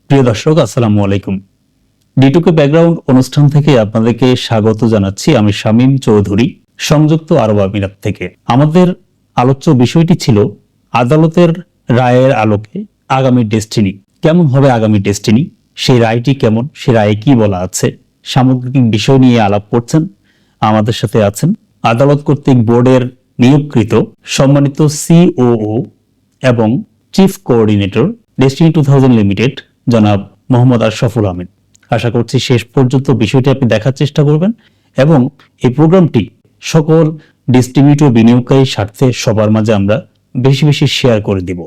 প্রিয় দর্শক, আসসালামু আলাইকুম। ডিটুকে ব্যাকগ্রাউন্ড অনুষ্ঠান থেকে আপনাদেরকে স্বাগত জানাচ্ছি। আমি শামীম চৌধুরী, সংযুক্ত আরব আমিরাত থেকে। আমাদের আলোচ্য বিষয়টি ছিল আদালতের রায়ের আলোকে আগামী ডেস্টিনি। কেমন হবে আগামী ডেস্টিনি, সেই রায়টি কেমন, সেই রায়ে কি বলা আছে, সামগ্রিক বিষয় নিয়ে আলাপ করছেন। আমাদের সাথে আছেন আদালত কর্তৃক বোর্ডের নিয়োগকৃত সম্মানিত সিওও এবং চিফ কোঅর্ডিনেটর ডেস্টিনি 2000 লিমিটেড জনাব মোহাম্মদ আশরাফুল আমিন। আশা করছি শেষ পর্যন্ত বিষয়টি আপনি দেখার চেষ্টা করবেন এবং এই প্রোগ্রামটি সকল ডিস্ট্রিবিউটর বিনিয়োগকারীর স্বার্থে সবার মাঝে আমরা বেশি বেশি শেয়ার করে দিব।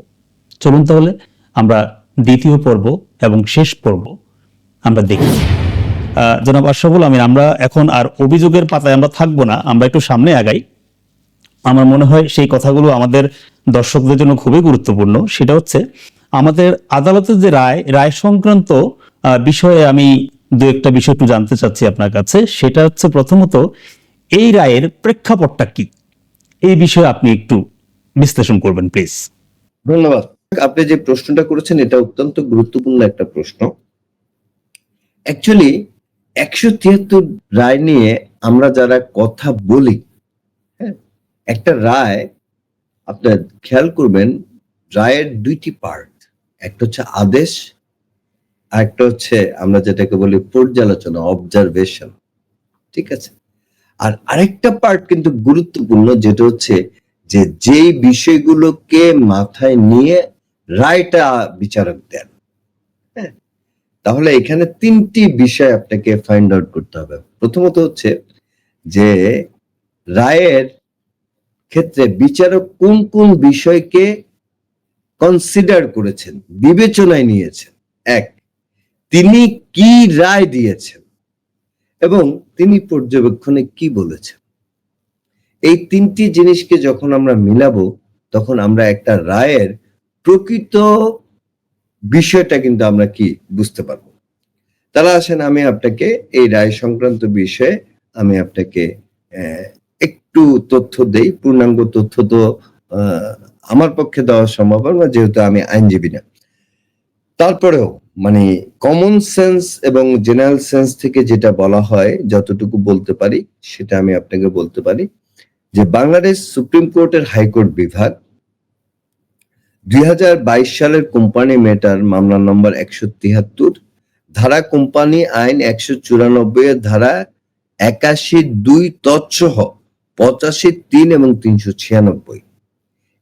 চলুন তাহলে আমরা দ্বিতীয় পর্ব এবং শেষ পর্ব আমরা দেখি। জনাব আশরাফুল আমিন, আমরা এখন আর অভিযোগের পাতায় আমরা থাকবো না, আমরা একটু সামনে আগাই। আমার মনে হয় সেই কথাগুলো আমাদের দর্শকদের জন্য খুবই গুরুত্বপূর্ণ। সেটা হচ্ছে আমাদের আদালতের যে রায় সংক্রান্ত বিষয়ে আমি দু একটা বিষয় একটু জানতে চাচ্ছি আপনার কাছে। সেটা হচ্ছে প্রথমত এই রায়ের প্রেক্ষাপটটা কি, এই বিষয়ে আপনি একটু বিশ্লেষণ করবেন প্লিজ। ধন্যবাদ। আপনি যে প্রশ্নটা করেছেন এটা অত্যন্ত গুরুত্বপূর্ণ একটা প্রশ্ন। অ্যাকচুয়ালি 173 রায় নিয়ে আমরা যারা কথা বলি, হ্যাঁ, একটা রায় আপনার খেয়াল করবেন, রায়ের দুইটি পার্ট, একটা হচ্ছে আদেশ আর একটা হচ্ছে আমরা যেটাকে বলি পর্যালোচনা, অবজারভেশন। ঠিক আছে? আর আরেকটা পার্ট কিন্তু গুরুত্বপূর্ণ, যেটা হচ্ছে যে যেই বিষয়গুলোকে মাথায় নিয়ে রায়টা বিচারক দেন। হ্যাঁ, তাহলে এখানে তিনটি বিষয় আপনাকে ফাইন্ড আউট করতে হবে। প্রথমত হচ্ছে যে রায়ের ক্ষেত্রে বিচারক কোন কোন বিষয়কে কনসিডার করেছেন, বিবেচনায় নিয়েছেন। এক, তিনি কি রায় দিয়েছেন এবং তিনি পর্যবেক্ষণে কি বলেছেন। এই তিনটি জিনিসকে যখন আমরা মিলাবো তখন আমরা একটা রায়ের প্রকৃত বিষয়টা কিন্তু আমরা কি বুঝতে পারবো। তারা আসেন, আমি আপনাকে এই রায় সংক্রান্ত বিষয়ে আমি আপনাকে একটু তথ্য দেই। পূর্ণাঙ্গ তথ্য তো আমার পক্ষে দেওয়া সম্ভব না, যেহেতু আমি আইনজীবী না। তারপরেও মানে কমন সেন্স এবং জেনারেল সেন্স থেকে যেটা বলা হয়, যতটুকু বলতে পারি সেটা আমি আপনাকে বলতে পারি যে বাংলাদেশ সুপ্রিম কোর্টের হাইকোর্ট বিভাগ 2022 সালের কোম্পানি ম্যাটার মামলা নম্বর 173 ধারা, কোম্পানি আইন 194 এর ধারা 81(2) তৎসহ 85(3) এবং 396,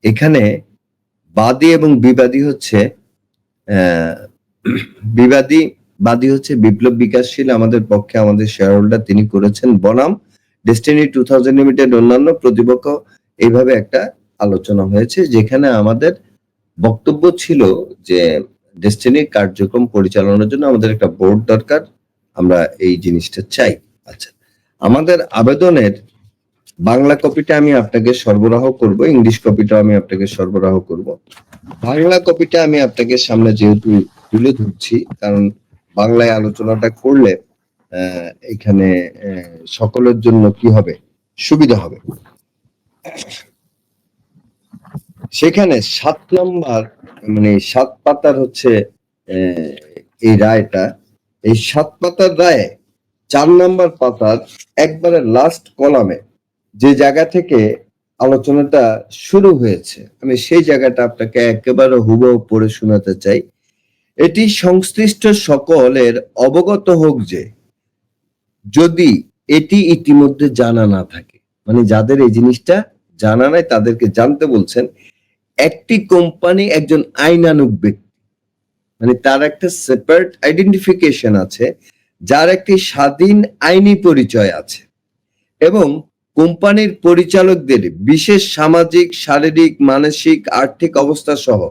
এখানে বাদী এবং বিবাদী হচ্ছে বাদী হচ্ছে বিপ্লব বিকাশশীল, আমাদের পক্ষে আমাদের শেয়ার হোল্ডার, তিনি করেছেন বনাম ডেস্টিনি 2000 লিমিটেড অন্যান্য প্রতিপক্ষ। এইভাবে একটা আলোচনা হয়েছে, যেখানে আমাদের বক্তব্য ছিল যে ডেস্টিনির কার্যক্রম পরিচালনার জন্য আমাদের একটা বোর্ড দরকার, আমরা এই জিনিসটা চাই। আচ্ছা, আমাদের আবেদনের বাংলা কপিটা আমি আপনাকে সরবরাহ করব, ইংলিশ কপিটা আমি আপনাকে সরবরাহ করব। বাংলা কপিটা আমি আপনাকে সামনে যেহেতু তুলে ধরছি, কারণ বাংলায় আলোচনাটা করলে এখানে সকলের জন্য কি হবে, সুবিধা হবে। সেখানে 7 নম্বর মানে 7 পাতার হচ্ছে এই রায়টা, এই 7 পাতার রায়ে 4 নম্বর পাতার একবারে লাস্ট কলামে যে জায়গা থেকে আলোচনাটা শুরু হয়েছে, আমি সেই জায়গাটা আপনাকে একেবারে হুবহু পড়ে শোনাতে চাই। এটি সংশ্লিষ্ট সকলের অবগত হোক যে যদি এটি ইতিমধ্যে জানা না থাকে, মানে যাদের এই জিনিসটা জানা নাই তাদেরকে জানতে বলছেন, একটি কোম্পানি একজন আইনানুগ ব্যক্তি, মানে তার একটা সেপারেট আইডেন্টিফিকেশন আছে, যার একটি স্বাধীন আইনি পরিচয় আছে এবং কোম্পানির পরিচালকদের বিশেষ সামাজিক, শারীরিক, মানসিক, আর্থিক অবস্থা সহ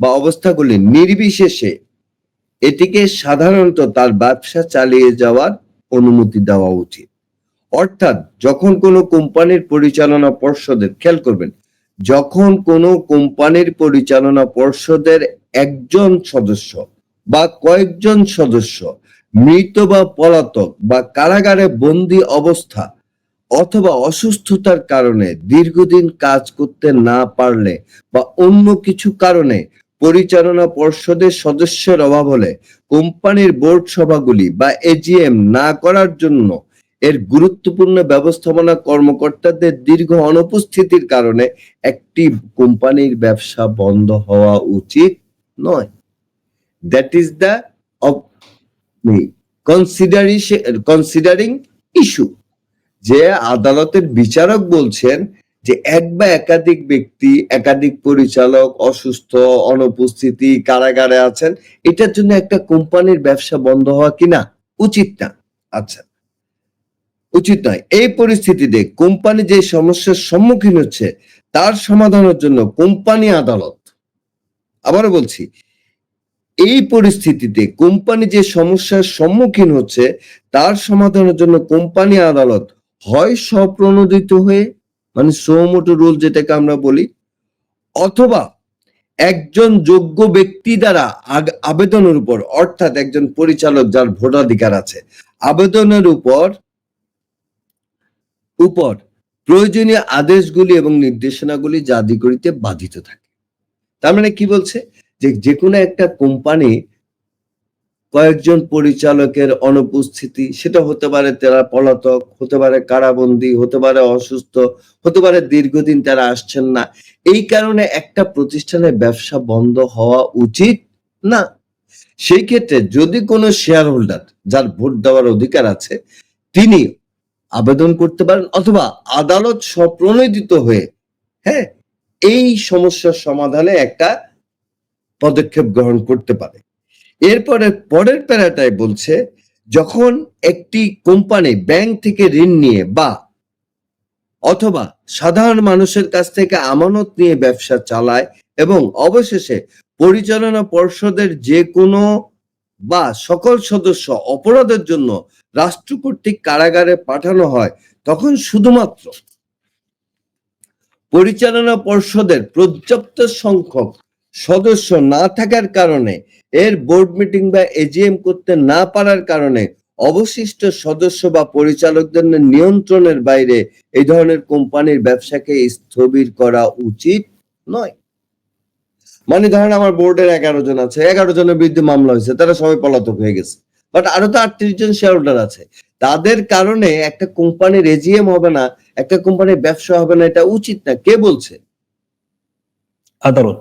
বা অবস্থাগুলি নির্বিশেষে এটিকে সাধারণত তার ব্যবসা চালিয়ে যাওয়ার অনুমতি দেওয়া উচিত। অর্থাৎ যখন কোনো কোম্পানির পরিচালনা পর্ষদের, খেয়াল করবেন, যখন কোনো কোম্পানির পরিচালনা পর্ষদের একজন সদস্য বা কয়েকজন সদস্য মৃত বা পলাতক বা কারাগারে বন্দী অবস্থা অথবা অসুস্থতার কারণে দীর্ঘদিন কাজ করতে না পারলে বা অন্য কিছু কারণে পরিচালনা পর্ষদের সদস্যের অভাব হলে কোম্পানির বোর্ড সভাগুলি বা এজিএম না করার জন্য এর গুরুত্বপূর্ণ ব্যবস্থাপনা কর্মকর্তাদের দীর্ঘ অনুপস্থিতির কারণে একটি কোম্পানির ব্যবসা বন্ধ হওয়া উচিত নয়। That is the considering issue. যে আদালতের বিচারক বলছেন যে এক বা একাধিক ব্যক্তি, একাধিক পরিচালক অসুস্থ, অনুপস্থিতি, কারাগারে আছেন, এটার জন্য একটা কোম্পানির ব্যবসা বন্ধ হওয়া কিনা উচিত না। আচ্ছা, উচিত নয়। এই পরিস্থিতিতে কোম্পানি যে সমস্যার সম্মুখীন হচ্ছে তার সমাধানের জন্য কোম্পানি আদালত, আবারও বলছি, এই পরিস্থিতিতে কোম্পানি যে সমস্যার সম্মুখীন হচ্ছে তার সমাধানের জন্য কোম্পানি আদালত হয় স্বপ্রণোদিত হয়ে, মানে সোমোটো রুল যেটাকে আমরা বলি, অথবা একজন যোগ্য ব্যক্তি দ্বারা আবেদনের উপর, অর্থাৎ একজন পরিচালক যার ভোটাধিকার আছে, আবেদনের উপর প্রয়োজনীয় আদেশগুলি এবং নির্দেশনাগুলি জারি করিতে বাধিত থাকে। তার মানে কি বলছে, যে কোনো একটা কোম্পানি কয়েকজন পরিচালকের অনুপস্থিতি, সেটা হতে পারে তারা পলাতক, হতে পারে কারাবন্দী, হতে পারে অসুস্থ, হতে পারে দীর্ঘদিন তারা আসছেন না, এই কারণে একটা প্রতিষ্ঠানের ব্যবসা বন্ধ হওয়া উচিত না। সেই ক্ষেত্রে যদি কোনো শেয়ার হোল্ডার যার ভোট দেওয়ার অধিকার আছে তিনি আবেদন করতে পারেন, অথবা আদালত স্বপ্রণোদিত হয়ে এই সমস্যার সমাধানে একটা পদক্ষেপ গ্রহণ করতে পারে। এরপরে পরের প্যারাটায় বলছে, যখন একটি কোম্পানি ব্যাংক থেকে ঋণ নিয়ে বা অথবা সাধারণ মানুষের কাছ থেকে আমানত নিয়ে ব্যবসা চালায় এবং অবশেষে পরিচালনা পর্ষদের যে কোনো বা সকল সদস্য অপরাধের জন্য রাষ্ট্র কর্তৃক কারাগারে পাঠানো হয়, তখন শুধুমাত্র পরিচালনা পর্ষদের পর্যাপ্ত সংখ্যক সদস্য না থাকার কারণে, এর বোর্ড মিটিং বা এজিএম করতে না পারার কারণে অবশিষ্ট সদস্য বা পরিচালকদের নিয়ন্ত্রণের বাইরে এই ধরনের কোম্পানির ব্যবসাকে স্থবির করা উচিত নয়। মানে ধরেন আমার বোর্ডের 11 জন আছে, 11 জনের বিরুদ্ধে মামলা হয়েছে, তারা সবাই পলাতক হয়ে গেছে, বাট আরো তো 38 জন শেয়ার হোল্ডার আছে, তাদের কারণে একটা কোম্পানির এজিএম হবে না, একটা কোম্পানির ব্যবসা হবে না, এটা উচিত না। কে বলছে? আদালত,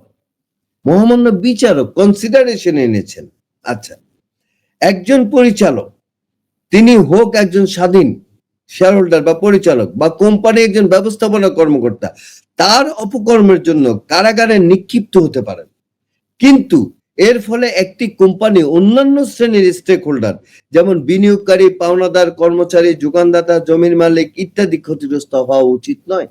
মহামান্য বিচারক কনসিডারেশনে এনেছেন। আচ্ছা, একজন পরিচালক, তিনি হোক একজন স্বাধীন শেয়ার হোল্ডার বা পরিচালক বা কোম্পানি একজন ব্যবস্থাপনা কর্মকর্তা, তার অপকর্মের জন্য কারাগারে নিক্ষিপ্ত হতে পারেন, কিন্তু এর ফলে একটি কোম্পানি অন্যান্য শ্রেণীর স্টেক হোল্ডার যেমন বিনিয়োগকারী, পাওনাদার, কর্মচারী, যোগানদাতা, জমির মালিক ইত্যাদি ক্ষতিগ্রস্ত হওয়া উচিত নয়।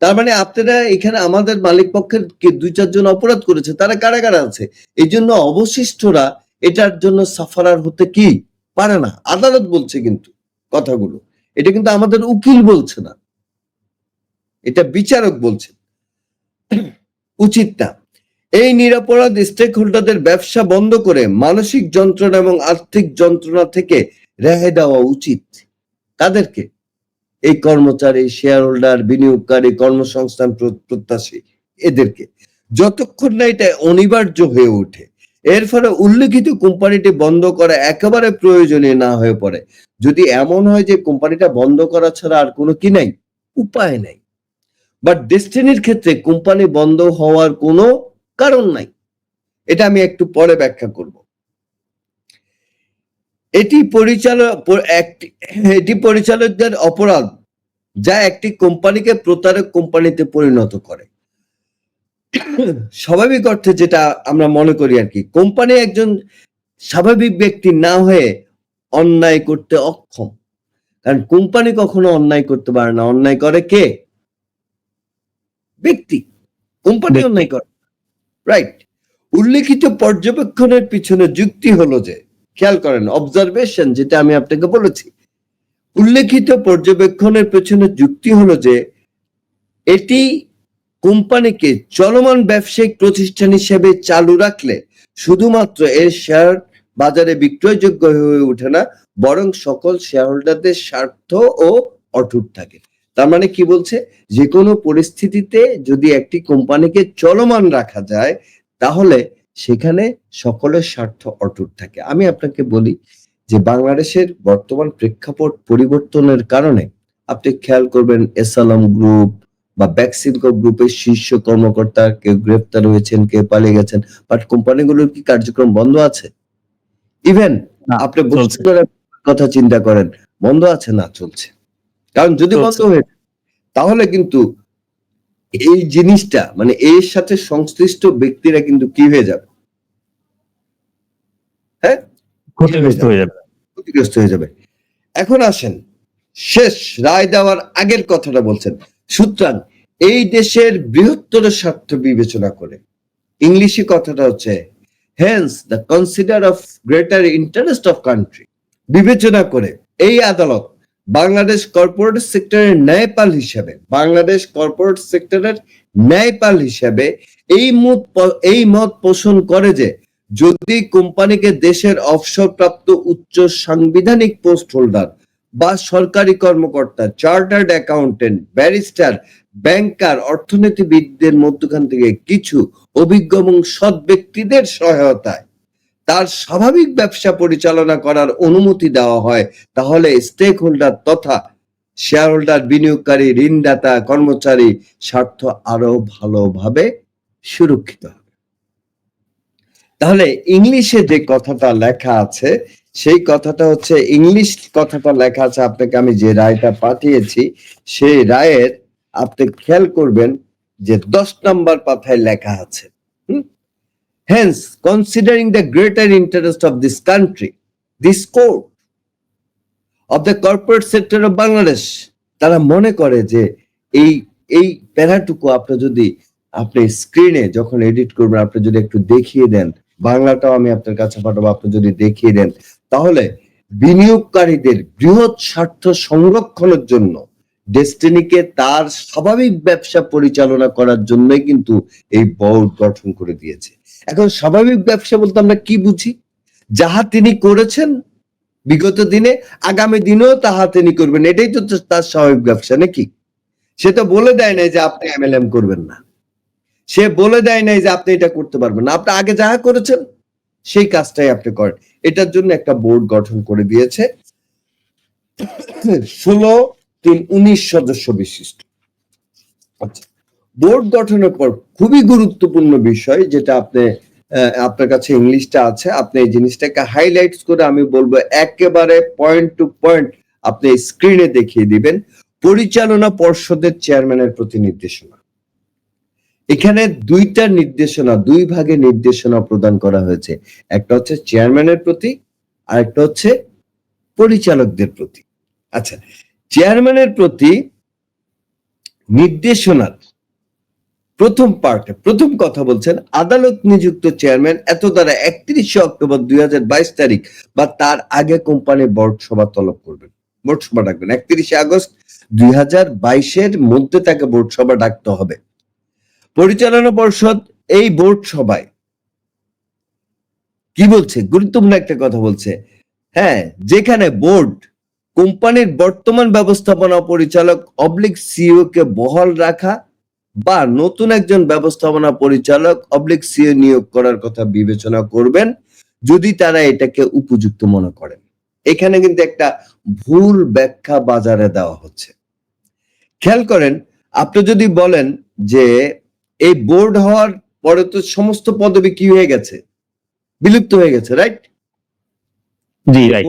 তার মানে আপনারা এখানে আমাদের মালিক পক্ষের 2-4 জন অপরাধ করেছে, তারা কারাগারে আছে, এই জন্য অবশিষ্টরা এটার জন্য সাফারার হতে কি পারে না। আদালত বলছে কিন্তু কথাগুলো, এটা কিন্তু আমাদের উকিল বলছে না, এটা বিচারক বলছে। উচিত না। এই নিরপরাধ স্টেক হোল্ডারদের ব্যবসা বন্ধ করে মানসিক যন্ত্রণা এবং আর্থিক যন্ত্রণা থেকে রেহাই দেওয়া উচিত। তাদেরকে, এই কর্মচারী, শেয়ার হোল্ডার, বিনিয়োগকারী, কর্মসংস্থান প্রত্যাশী, এদেরকে যতক্ষণ না এটা অনিবার্য হয়ে ওঠে, এর ফলে উল্লেখিত কোম্পানিটি বন্ধ করা একেবারে প্রয়োজনীয় না হয়ে পড়ে। যদি এমন হয় যে কোম্পানিটা বন্ধ করা ছাড়া আর কোনো কি নাই, উপায় নাই, বাট ডেস্টিনির ক্ষেত্রে কোম্পানি বন্ধ হওয়ার কোনো কারণ নাই, এটা আমি একটু পরে ব্যাখ্যা করব। এটি পরিচালকদের অপরাধ যা একটি কোম্পানিকে প্রতারক কোম্পানিতে পরিণত করে। স্বাভাবিক অর্থে যেটা আমরা মনে করি আর কি, কোম্পানি একজন স্বাভাবিক ব্যক্তি না হয়ে অন্যায় করতে অক্ষম, কারণ কোম্পানি কখনো অন্যায় করতে পারে না। অন্যায় করে কে? ব্যক্তি। কোম্পানি অন্যায় করে, রাইট। উল্লেখিত পর্যবেক্ষণের পিছনে যুক্তি হলো যে, খেয়াল করেন, অবজারভেশন যেটা আমি আপনাকে বলেছি, উল্লেখিত পর্যবেক্ষণের পেছনে যুক্তি হলো যে এটি কোম্পানিকে চলমান ব্যবসায়িক প্রতিষ্ঠান হিসেবে চালু রাখলে শুধুমাত্র এর শেয়ার বাজারে বিক্রয়যোগ্য হয়ে ওঠে না, বরং সকল শেয়ার হোল্ডারদের স্বার্থ ও অটুট থাকে। তার মানে কি বলছে, যে কোনো পরিস্থিতিতে যদি একটি কোম্পানিকে চলমান রাখা যায়, তাহলে সেখানে সকলের স্বার্থ অটুট থাকে। আমি আপনাকে বলি যে বাংলাদেশের বর্তমান প্রেক্ষাপট পরিবর্তনের কারণে আপনি খেয়াল করবেন এসালাম গ্রুপ বা ব্যাকসিনকো গ্রুপের শীর্ষ কর্মকর্তা কেউ গ্রেফতার হয়েছেন, কেউ পালিয়ে গেছেন, বাট কোম্পানিগুলোর কি কার্যক্রম বন্ধ আছে? ইভেন না, আপনি চলছে। বসুন্ধরার কথা চিন্তা করেন, বন্ধ আছে না? চলছে। কারণ যদি বন্ধ চলছে। হয়ে যায়, তাহলে কিন্তু এই জিনিসটা মানে এর সাথে সংশ্লিষ্ট ব্যক্তিরা কিন্তু কি হয়ে যাবে? হ্যাঁ, ক্ষতিগ্রস্ত হয়ে যাবে। ক্ষতিগ্রস্ত হয়ে যাবে। এখন আসেন শেষ রায় দেওয়ার আগের কথাটা বলছেন। সুতরাং এই দেশের বৃহত্তর স্বার্থ বিবেচনা করে, ইংলিশে কথাটা হচ্ছে hence the consider of greater interest of country, বিবেচনা করে এই আদালত বাংলাদেশ কর্পোরেট সেক্টরের ন্যায়পাল হিসেবে, বাংলাদেশ কর্পোরেট সেক্টরের ন্যায়পাল হিসেবে এই মত পোষণ করে যে যদি কোম্পানিকে দেশের অবসরপ্রাপ্ত উচ্চ সাংবিধানিক পোস্ট হোল্ডার বা সরকারি কর্মকর্তা, চার্টার্ড অ্যাকাউন্টেন্ট, ব্যারিস্টার, ব্যাংকার, অর্থনীতিবিদদের মধ্যখান থেকে কিছু অভিজ্ঞ এবং সৎ ব্যক্তিদের সহায়তায় তার স্বাভাবিক ব্যবসা পরিচালনা করার অনুমতি দেওয়া হয়, তাহলে স্টেক হোল্ডার তথা শেয়ার হোল্ডার, বিনিয়োগকারী, ঋণদাতা, কর্মচারী স্বার্থ আরো ভালোভাবে সুরক্ষিত হবে। তাহলে ইংলিশে যে কথাটা লেখা আছে সেই কথাটা হচ্ছে, ইংলিশ কথাটা লেখা আছে, আপনাকে আমি যে রায়টা পাঠিয়েছি সেই রায়ের আপনি খেয়াল করবেন যে 10 নম্বর পাতায় লেখা আছে, hence considering the greater interest of this country, this court of the corporate sector of Bangladesh, তারা মনে করে যে এই এই প্যারাটুকু আপনি স্ক্রিনে যখন এডিট করবেন আপনি যদি একটু দেখিয়ে দেন, বাংলাটাও আমি আপনার কাছে পাঠাবো, আপনি যদি দেখিয়ে দেন, তাহলে বিনিয়োগকারীদের বৃহৎ স্বার্থ সংরক্ষণের জন্য ডেস্টিনিকে তার স্বাভাবিক ব্যবসা পরিচালনা করার জন্যই কিন্তু এই বোর্ড গঠন করে দিয়েছে। এখন স্বাভাবিক ব্যবসা বলতে আমরা কি বুঝি? যাহা তিনি করেছেন বিগত দিনে, আগামী দিনেও তাহা তিনি করবেন, এটাই তো তার স্বাভাবিক ব্যবসা নাকি? সে তো বলে দেয় নাই যে আপনি এমএলএম করবেন না, সে বলে দেয় নাই যে আপনি এটা করতে পারবেন না, আপনি আগে যাহা করেছেন সেই কাজটাই আপনি করেন। এটার জন্য একটা বোর্ড গঠন করে দিয়েছে 16-19 সদস্য বিশিষ্ট। আচ্ছা, বোর্ড গঠনের পর খুবই গুরুত্বপূর্ণ বিষয় যেটা আপনার কাছে ইংলিশটা আছে, আপনি এই জিনিসটাকে হাইলাইটস করে আমি বলবো একেবারে পয়েন্ট টু পয়েন্ট আপনি স্ক্রিনে দেখিয়ে দিবেন। পরিচালনা পর্ষদের চেয়ারম্যানের প্রতি নির্দেশনা, এখানে দুই ভাগে নির্দেশনা প্রদান করা হয়েছে, একটা হচ্ছে চেয়ারম্যানের প্রতি আর একটা হচ্ছে পরিচালকদের প্রতি। আচ্ছা, চেয়ারম্যানের প্রতি নির্দেশনার প্রথম পার্টে প্রথম কথা বলছেন, আদালত নিযুক্ত চেয়ারম্যান এত দ্বারা 31 অক্টোবর 2022 তারিখ বা তার আগে কোম্পানি বোর্ড সভা তলব করবেন, বোর্ড সভা ডাকবেন। 31 আগস্ট 2022 মধ্যে তাকে বোর্ড সভা ডাকতে হবে। পরিচালনা পর্ষদ এই বোর্ড সভায় কি বলছে, গুরুত্বপূর্ণ একটা কথা বলছে, হ্যাঁ, যেখানে বোর্ড কোম্পানির বর্তমান ব্যবস্থাপনা পরিচালক সিইও কে বহাল রাখা বা নতুন একজন ব্যবস্থাপনা পরিচালক সিইও নিয়োগ করার কথা বিবেচনা করবেন যদি তারা এটাকে উপযুক্ত মনে করেন। এখানে কিন্তু একটা ভুল ব্যাখ্যা বাজারে দেওয়া হচ্ছে। খেয়াল করেন, আপনি যদি বলেন যে এই বোর্ড হওয়ার পরে তো সমস্ত পদবি কি হয়ে গেছে, বিলুপ্ত হয়ে গেছে, রাইট? জি, রাইট,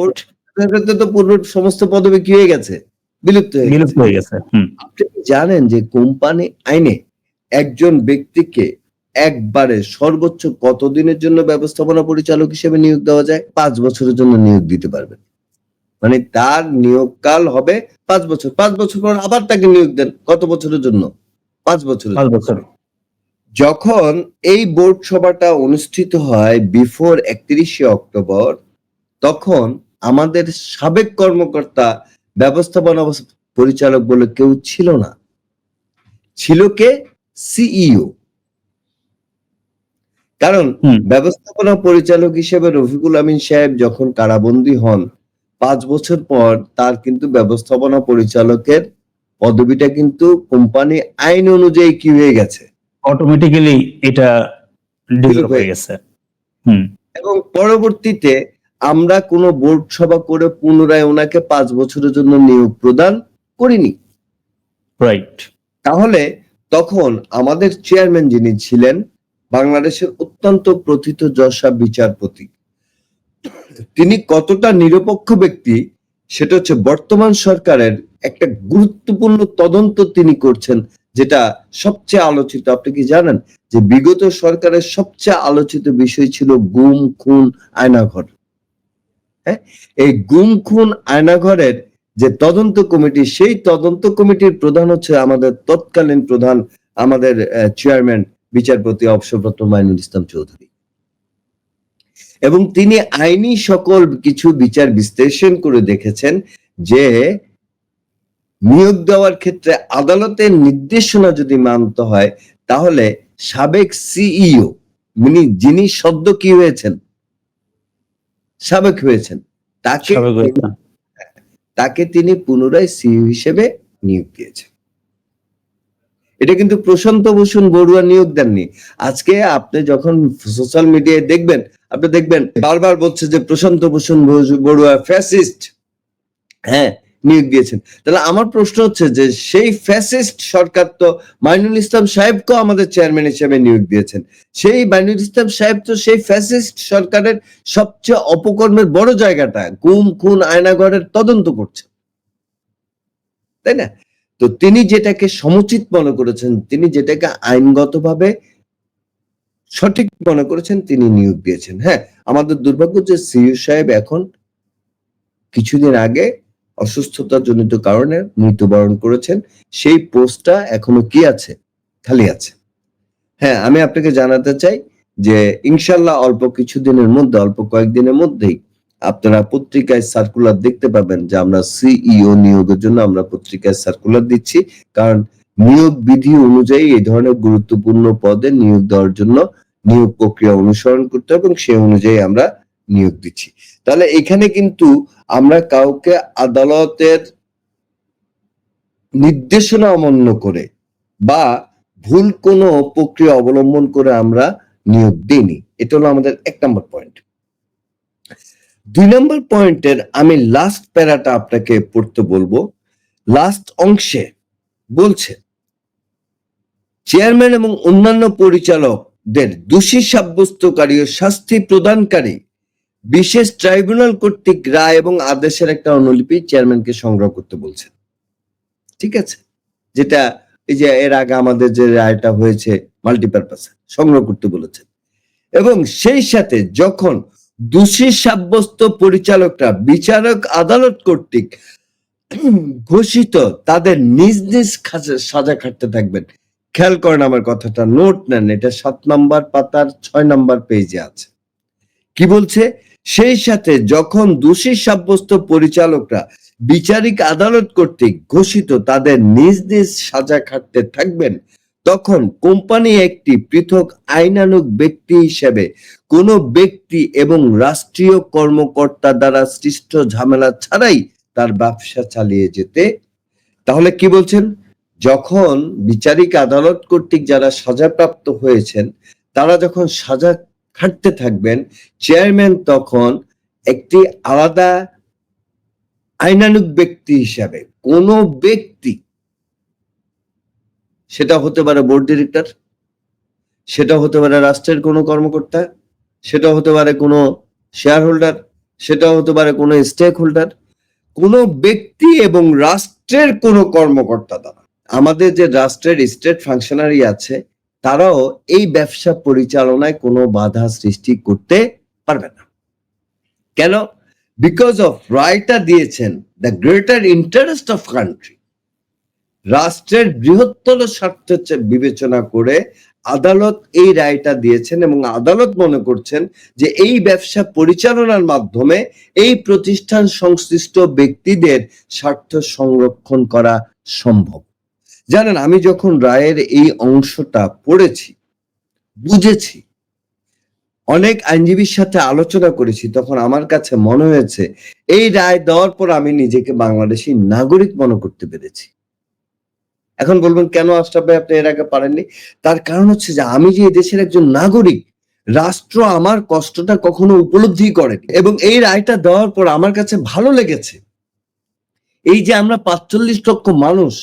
তো পূর্ব সমস্ত পদবি কি হয়ে গেছে, বিলুপ্ত হয়ে গেছে। আপনি জানেন যে কোম্পানি আইনে একজন ব্যক্তিকে একবারে সর্বোচ্চ কতদিনের জন্য ব্যবস্থাপনা পরিচালক হিসেবে নিয়োগ দেওয়া যায়? 5 বছরের জন্য নিয়োগ দিতে পারবেন। মানে তার নিয়োগকাল হবে 5 বছর, 5 বছর পর আবার তাকে নিয়োগ দেন, কত বছরের জন্য? 5 বছর। যখন এই বোর্ড সভাটা অনুষ্ঠিত হয় বিফোর 31 অক্টোবর, তখন আমাদের সাবেক কর্মকর্তা ব্যবস্থাপনা পরিচালক বলে কেউ ছিল না, ছিল কে? সিইও। কারণ ব্যবস্থাপনা পরিচালক হিসেবে রফিকুল আমিন সাহেব যখন কারাবন্দী হন 5 বছর পর তার কিন্তু ব্যবস্থাপনা পরিচালকের পদবিটা কিন্তু কোম্পানি আইন অনুযায়ী কি হয়ে গেছে, অটোমেটিক্যালি এটা ডিজলভ হয়ে গেছে। হুম। এবং পরবর্তীতে আমরা কোনো বোর্ড সভা করে পুনরায় ওনাকে 5 বছরের জন্য নিয়োগ প্রদান করিনি। রাইট। তাহলে তখন আমাদের চেয়ারম্যান যিনি ছিলেন বাংলাদেশের অত্যন্ত প্রথিতযশা বিচারপতি, তিনি কতটা নিরপেক্ষ ব্যক্তি সেটা হচ্ছে বর্তমান সরকারের একটা গুরুত্বপূর্ণ তদন্ত তিনি করছেন, যেটা সবচেয়ে আলোচিত। আপনি কি জানেন যে বিগত সরকারের সবচেয়ে আলোচিত বিষয় ছিল গুম খুন আয়নাঘর? হ্যাঁ, এই গুম খুন আয়নাঘরের যে তদন্ত কমিটি, সেই তদন্ত কমিটির প্রধান হচ্ছে আমাদের তৎকালীন প্রধান, আমাদের চেয়ারম্যান বিচারপতি অবসরপ্রাপ্ত মাইনুল ইসলাম চৌধুরী। এবং তিনি আইনি সকল কিছু বিচার বিশ্লেষণ করে দেখেছেন যে নিয়োগ দেওয়ার ক্ষেত্রে আদালতের নির্দেশনা যদি মানতে হয়, তাহলে সাবেক সিইও যিনি সদ্য কি হয়েছেন, সাবেক হয়েছেন, তাকে তিনি পুনরায় সিইও হিসেবে নিয়োগ দিয়েছেন। এটা কিন্তু প্রশান্ত ভূষণ বড়ুয়া নিয়োগ দেননি। আজকে আপনি যখন সোশ্যাল মিডিয়ায় দেখবেন, আপনি দেখবেন বারবার বলছে যে প্রশান্ত ভূষণ বড়ুয়া ফ্যাসিস্ট, হ্যাঁ, নিয়োগ দিয়েছেন। তাহলে আমার প্রশ্ন হচ্ছে যে সেই ফ্যাসিস্ট সরকার তো মাইনুল ইসলাম সাহেবকেও আমাদের চেয়ারম্যান হিসেবে নিয়োগ দিয়েছেন। সেই মাইনুল ইসলাম সাহেব তো সেই ফ্যাসিস্ট সরকারের সবচেয়ে অপকর্মের বড় জায়গাটা গুম খুন আয়নাঘরের তদন্ত করছে, তাই না? তো তিনি যেটাকে সমুচিত মনে করেছেন, তিনি যেটাকে আইনগতভাবে সঠিক মনে করেছেন, তিনি নিয়োগ দিয়েছেন। হ্যাঁ, আমাদের দুর্ভাগ্য যে সিইও সাহেব এখন কিছুদিন আগে অসুস্থতা জনিত কারণে মৃত্যুবরণ করেছেন। সেই পোস্টটা এখনো কি আছে? খালি আছে। হ্যাঁ, আমি আপনাকে জানাতে চাই যে ইনশাল্লাহ অল্প কিছুদিনের মধ্যে, অল্প কয়েকদিনের মধ্যেই আপনারা পত্রিকায় সার্কুলার দেখতে পাবেন যে আমরা সিইও নিয়োগের জন্য আমরা পত্রিকায় সার্কুলার দিচ্ছি। কারণ নিয়োগ বিধি অনুযায়ী এই ধরনের গুরুত্বপূর্ণ পদে নিয়োগ দেওয়ার জন্য নিয়োগ প্রক্রিয়া অনুসরণ করতে হবে এবং সেই অনুযায়ী আমরা নিয়োগ দিচ্ছি। তাহলে এখানে কিন্তু আমরা কাউকে আদালতের নির্দেশনা অমান্য করে বা ভুল কোনো প্রক্রিয়া অবলম্বন করে আমরা নিয়োগ দিইনি। এটা হলো আমাদের 1 নম্বর পয়েন্ট। 2 নম্বর পয়েন্টের আমি লাস্ট প্যারাটা আপনাকে পড়তে বলবো। লাস্ট অংশে বলছে চেয়ারম্যান এবং অন্যান্য পরিচালকদের দোষী সাব্যস্তকারী ও শাস্তি প্রদানকারী বিশেষ ট্রাইব্যুনাল কর্তৃক রায় এবং আদেশের একটা অনুলিপি চেয়ারম্যানকে সংগ্রহ করতে বলছেন। ঠিক আছে, যেটা এই যে এর আগে আমাদের যে রায়টা হয়েছে মাল্টিপারপাসে সংগ্রহ করতে বলেছেন। এবং সেই সাথে যখন দোষী সাব্যস্ত পরিচালকরা বিচারক আদালত কর্তৃক ঘোষিত তাদের নিজ নিজ সাজা খাটতে থাকবেন। খেয়াল করেন আমার কথাটা, নোট নেন, এটা 7 নম্বর পাতার 6 নম্বর পেজে আছে। কি বলছে? সেই সাথে যখন দোষী সাব্যস্ত পরিচালকরা বিচারিক আদালত কর্তৃক ঘোষিত তাদের নিজ নিজ সাজা খাটতে থাকবেন, তখন কোম্পানি একটি পৃথক আইনানুগ ব্যক্তি হিসেবে কোনো ব্যক্তি এবং রাষ্ট্রীয় কর্মকর্তা দ্বারা সৃষ্ট ঝামেলা ছাড়াই তার ব্যবসা চালিয়ে যেতে। তাহলে কি বলছেন? যখন বিচারিক আদালত কর্তৃক যারা সাজাপ্রাপ্ত হয়েছেন তারা যখন সাজা খাটতে থাকবেন, চেয়ারম্যান তখন একটি আলাদা আইনানুগ ব্যক্তি হিসাবে কোন ব্যক্তি, সেটা হতে পারে বোর্ড ডিরেক্টর, সেটা হতে পারে রাষ্ট্রের কোনো কর্মকর্তা, সেটা হতে পারে কোনো শেয়ার হোল্ডার, সেটা হতে পারে কোনো স্টেক হোল্ডার, কোনো ব্যক্তি এবং রাষ্ট্রের কোনো কর্মকর্তা দ্বারা, আমাদের যে রাষ্ট্রের স্টেট ফাংশনারি আছে তারাও এই ব্যবসা পরিচালনায় কোনো বাধা সৃষ্টি করতে পারবে না। কেন? বিকজ অফ রায়টা দিয়েছেন the greater interest of country, রাষ্ট্রের বৃহত্তর স্বার্থ বিবেচনা করে আদালত এই রায়টা দিয়েছেন এবং আদালত মনে করছেন যে এই ব্যবসা পরিচালনার মাধ্যমে এই প্রতিষ্ঠান সংশ্লিষ্ট ব্যক্তিদের স্বার্থ সংরক্ষণ করা সম্ভব। জানেন, আমি যখন রায়ের এই অংশটা পড়েছি, বুঝেছি, অনেক আইনজীবীর সাথে আলোচনা করেছি, তখন আমার কাছে মনে হয়েছে এই রায় দেওয়ার পর আমি নিজেকে বাংলাদেশী নাগরিক মনে করতে পেরেছি। এখন বলবেন কেন আশরাফ ভাই আপনি এর আগে পারেননি? তার কারণ হচ্ছে যে আমি যে দেশের একজন নাগরিক, রাষ্ট্র আমার কষ্টটা কখনো উপলব্ধি করেনি, এবং এই রায়টা দেওয়ার পর আমার কাছে ভালো লেগেছে। এই যে আমরা ৪৫ লক্ষ মানুষ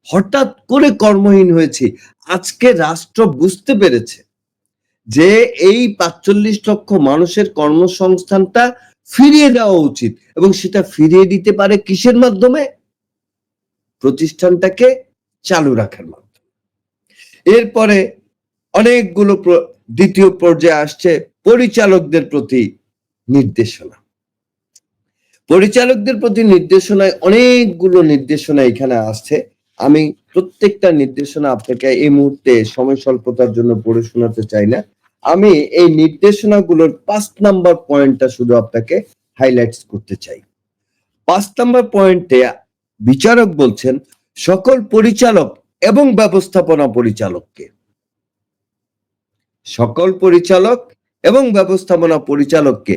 হঠাৎ করে কর্মহীন হয়েছি, আজকে রাষ্ট্র বুঝতে পেরেছে যে এই ৪৫ লক্ষ মানুষের কর্মসংস্থানটা ফিরিয়ে দেওয়া উচিত, এবং সেটা ফিরিয়ে দিতে পারে কিসের মাধ্যমে? প্রতিষ্ঠানটাকে চালু রাখার মাধ্যমে। এরপরে অনেকগুলো দ্বিতীয় পর্যায়ে আসছে পরিচালকদের প্রতি নির্দেশনা। পরিচালকদের প্রতি নির্দেশনায় অনেকগুলো নির্দেশনা এখানে আসছে। আমি প্রত্যেকটা নির্দেশনা আপনাকে এই মুহূর্তে সময় স্বল্পতার জন্য পড়ে শোনাতে চাই না। আমি এই নির্দেশনাগুলোর ৫ নাম্বার পয়েন্টটা শুধু আপনাকে হাইলাইটস করতে চাই। ৫ নাম্বার পয়েন্টে বিচারক বলছেন সকল পরিচালক এবং ব্যবস্থাপনা পরিচালককে, সকল পরিচালক এবং ব্যবস্থাপনা পরিচালককে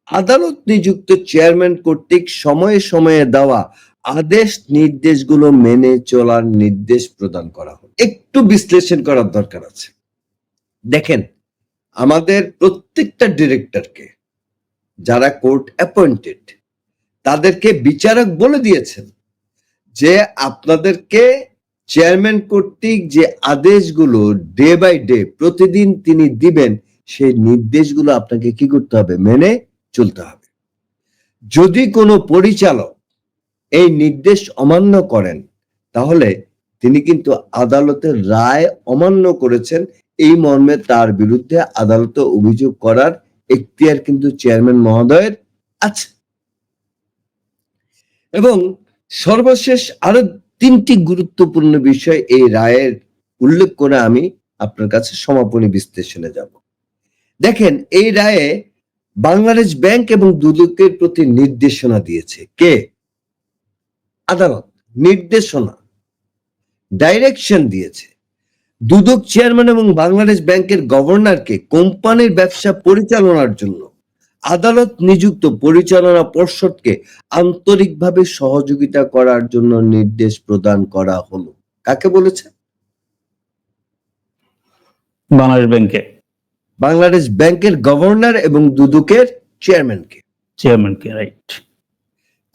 আদালত নিযুক্ত চেয়ারম্যান কর্তৃক সময়ে সময়ে দেওয়া আদেশ নির্দেশগুলো মেনে চলার নির্দেশ প্রদান করা হয়। একটু বিশ্লেষণ করার দরকার আছে। দেখেন, আমাদের প্রত্যেকটা ডিরেক্টরকে, যারা কোর্ট অ্যাপয়েন্টেড, তাদেরকে বিচারক বলে দিয়েছেন যে আপনাদেরকে চেয়ারম্যান কর্তৃক যে আদেশগুলো ডে বাই ডে প্রতিদিন তিনি দিবেন, সেই নির্দেশগুলো আপনাকে কি করতে হবে? মেনে চলতে হবে। যদি কোনো পরিচালক এই নির্দেশ অমান্য করেন, তাহলে তিনি কিন্তু আদালতের রায় অমান্য করেছেন, এই মর্মে তার বিরুদ্ধে আদালতে অভিযোগ করার এখতিয়ার কিন্তু চেয়ারম্যান মহোদয়ের আছে। এবং সর্বশেষ আরো ৩টি গুরুত্বপূর্ণ বিষয় এই রায়ের উল্লেখ করে আমি আপনার কাছে সমাপনী বিশ্লেষণে যাব। দেখেন, এই রায়ে বাংলাদেশ ব্যাংক এবং দুদকের প্রতি নির্দেশনা দিয়েছে কে? আদালত। নির্দেশনা, ডাইরেকশন দিয়েছে দুদক চেয়ারম্যান এবং বাংলাদেশ ব্যাংকের গভর্নরকে কোম্পানির ব্যবসা পরিচালনার জন্য আদালত নিযুক্ত পরিচালনা পর্ষদকে আন্তরিকভাবে সহযোগিতা করার জন্য নির্দেশ প্রদান করা হলো। কাকে বলেছে? বাংলাদেশ ব্যাংকে, বাংলাদেশ ব্যাংকের গভর্নর এবং দুদকের চেয়ারম্যানকে। চেয়ারম্যানকে, রাইট।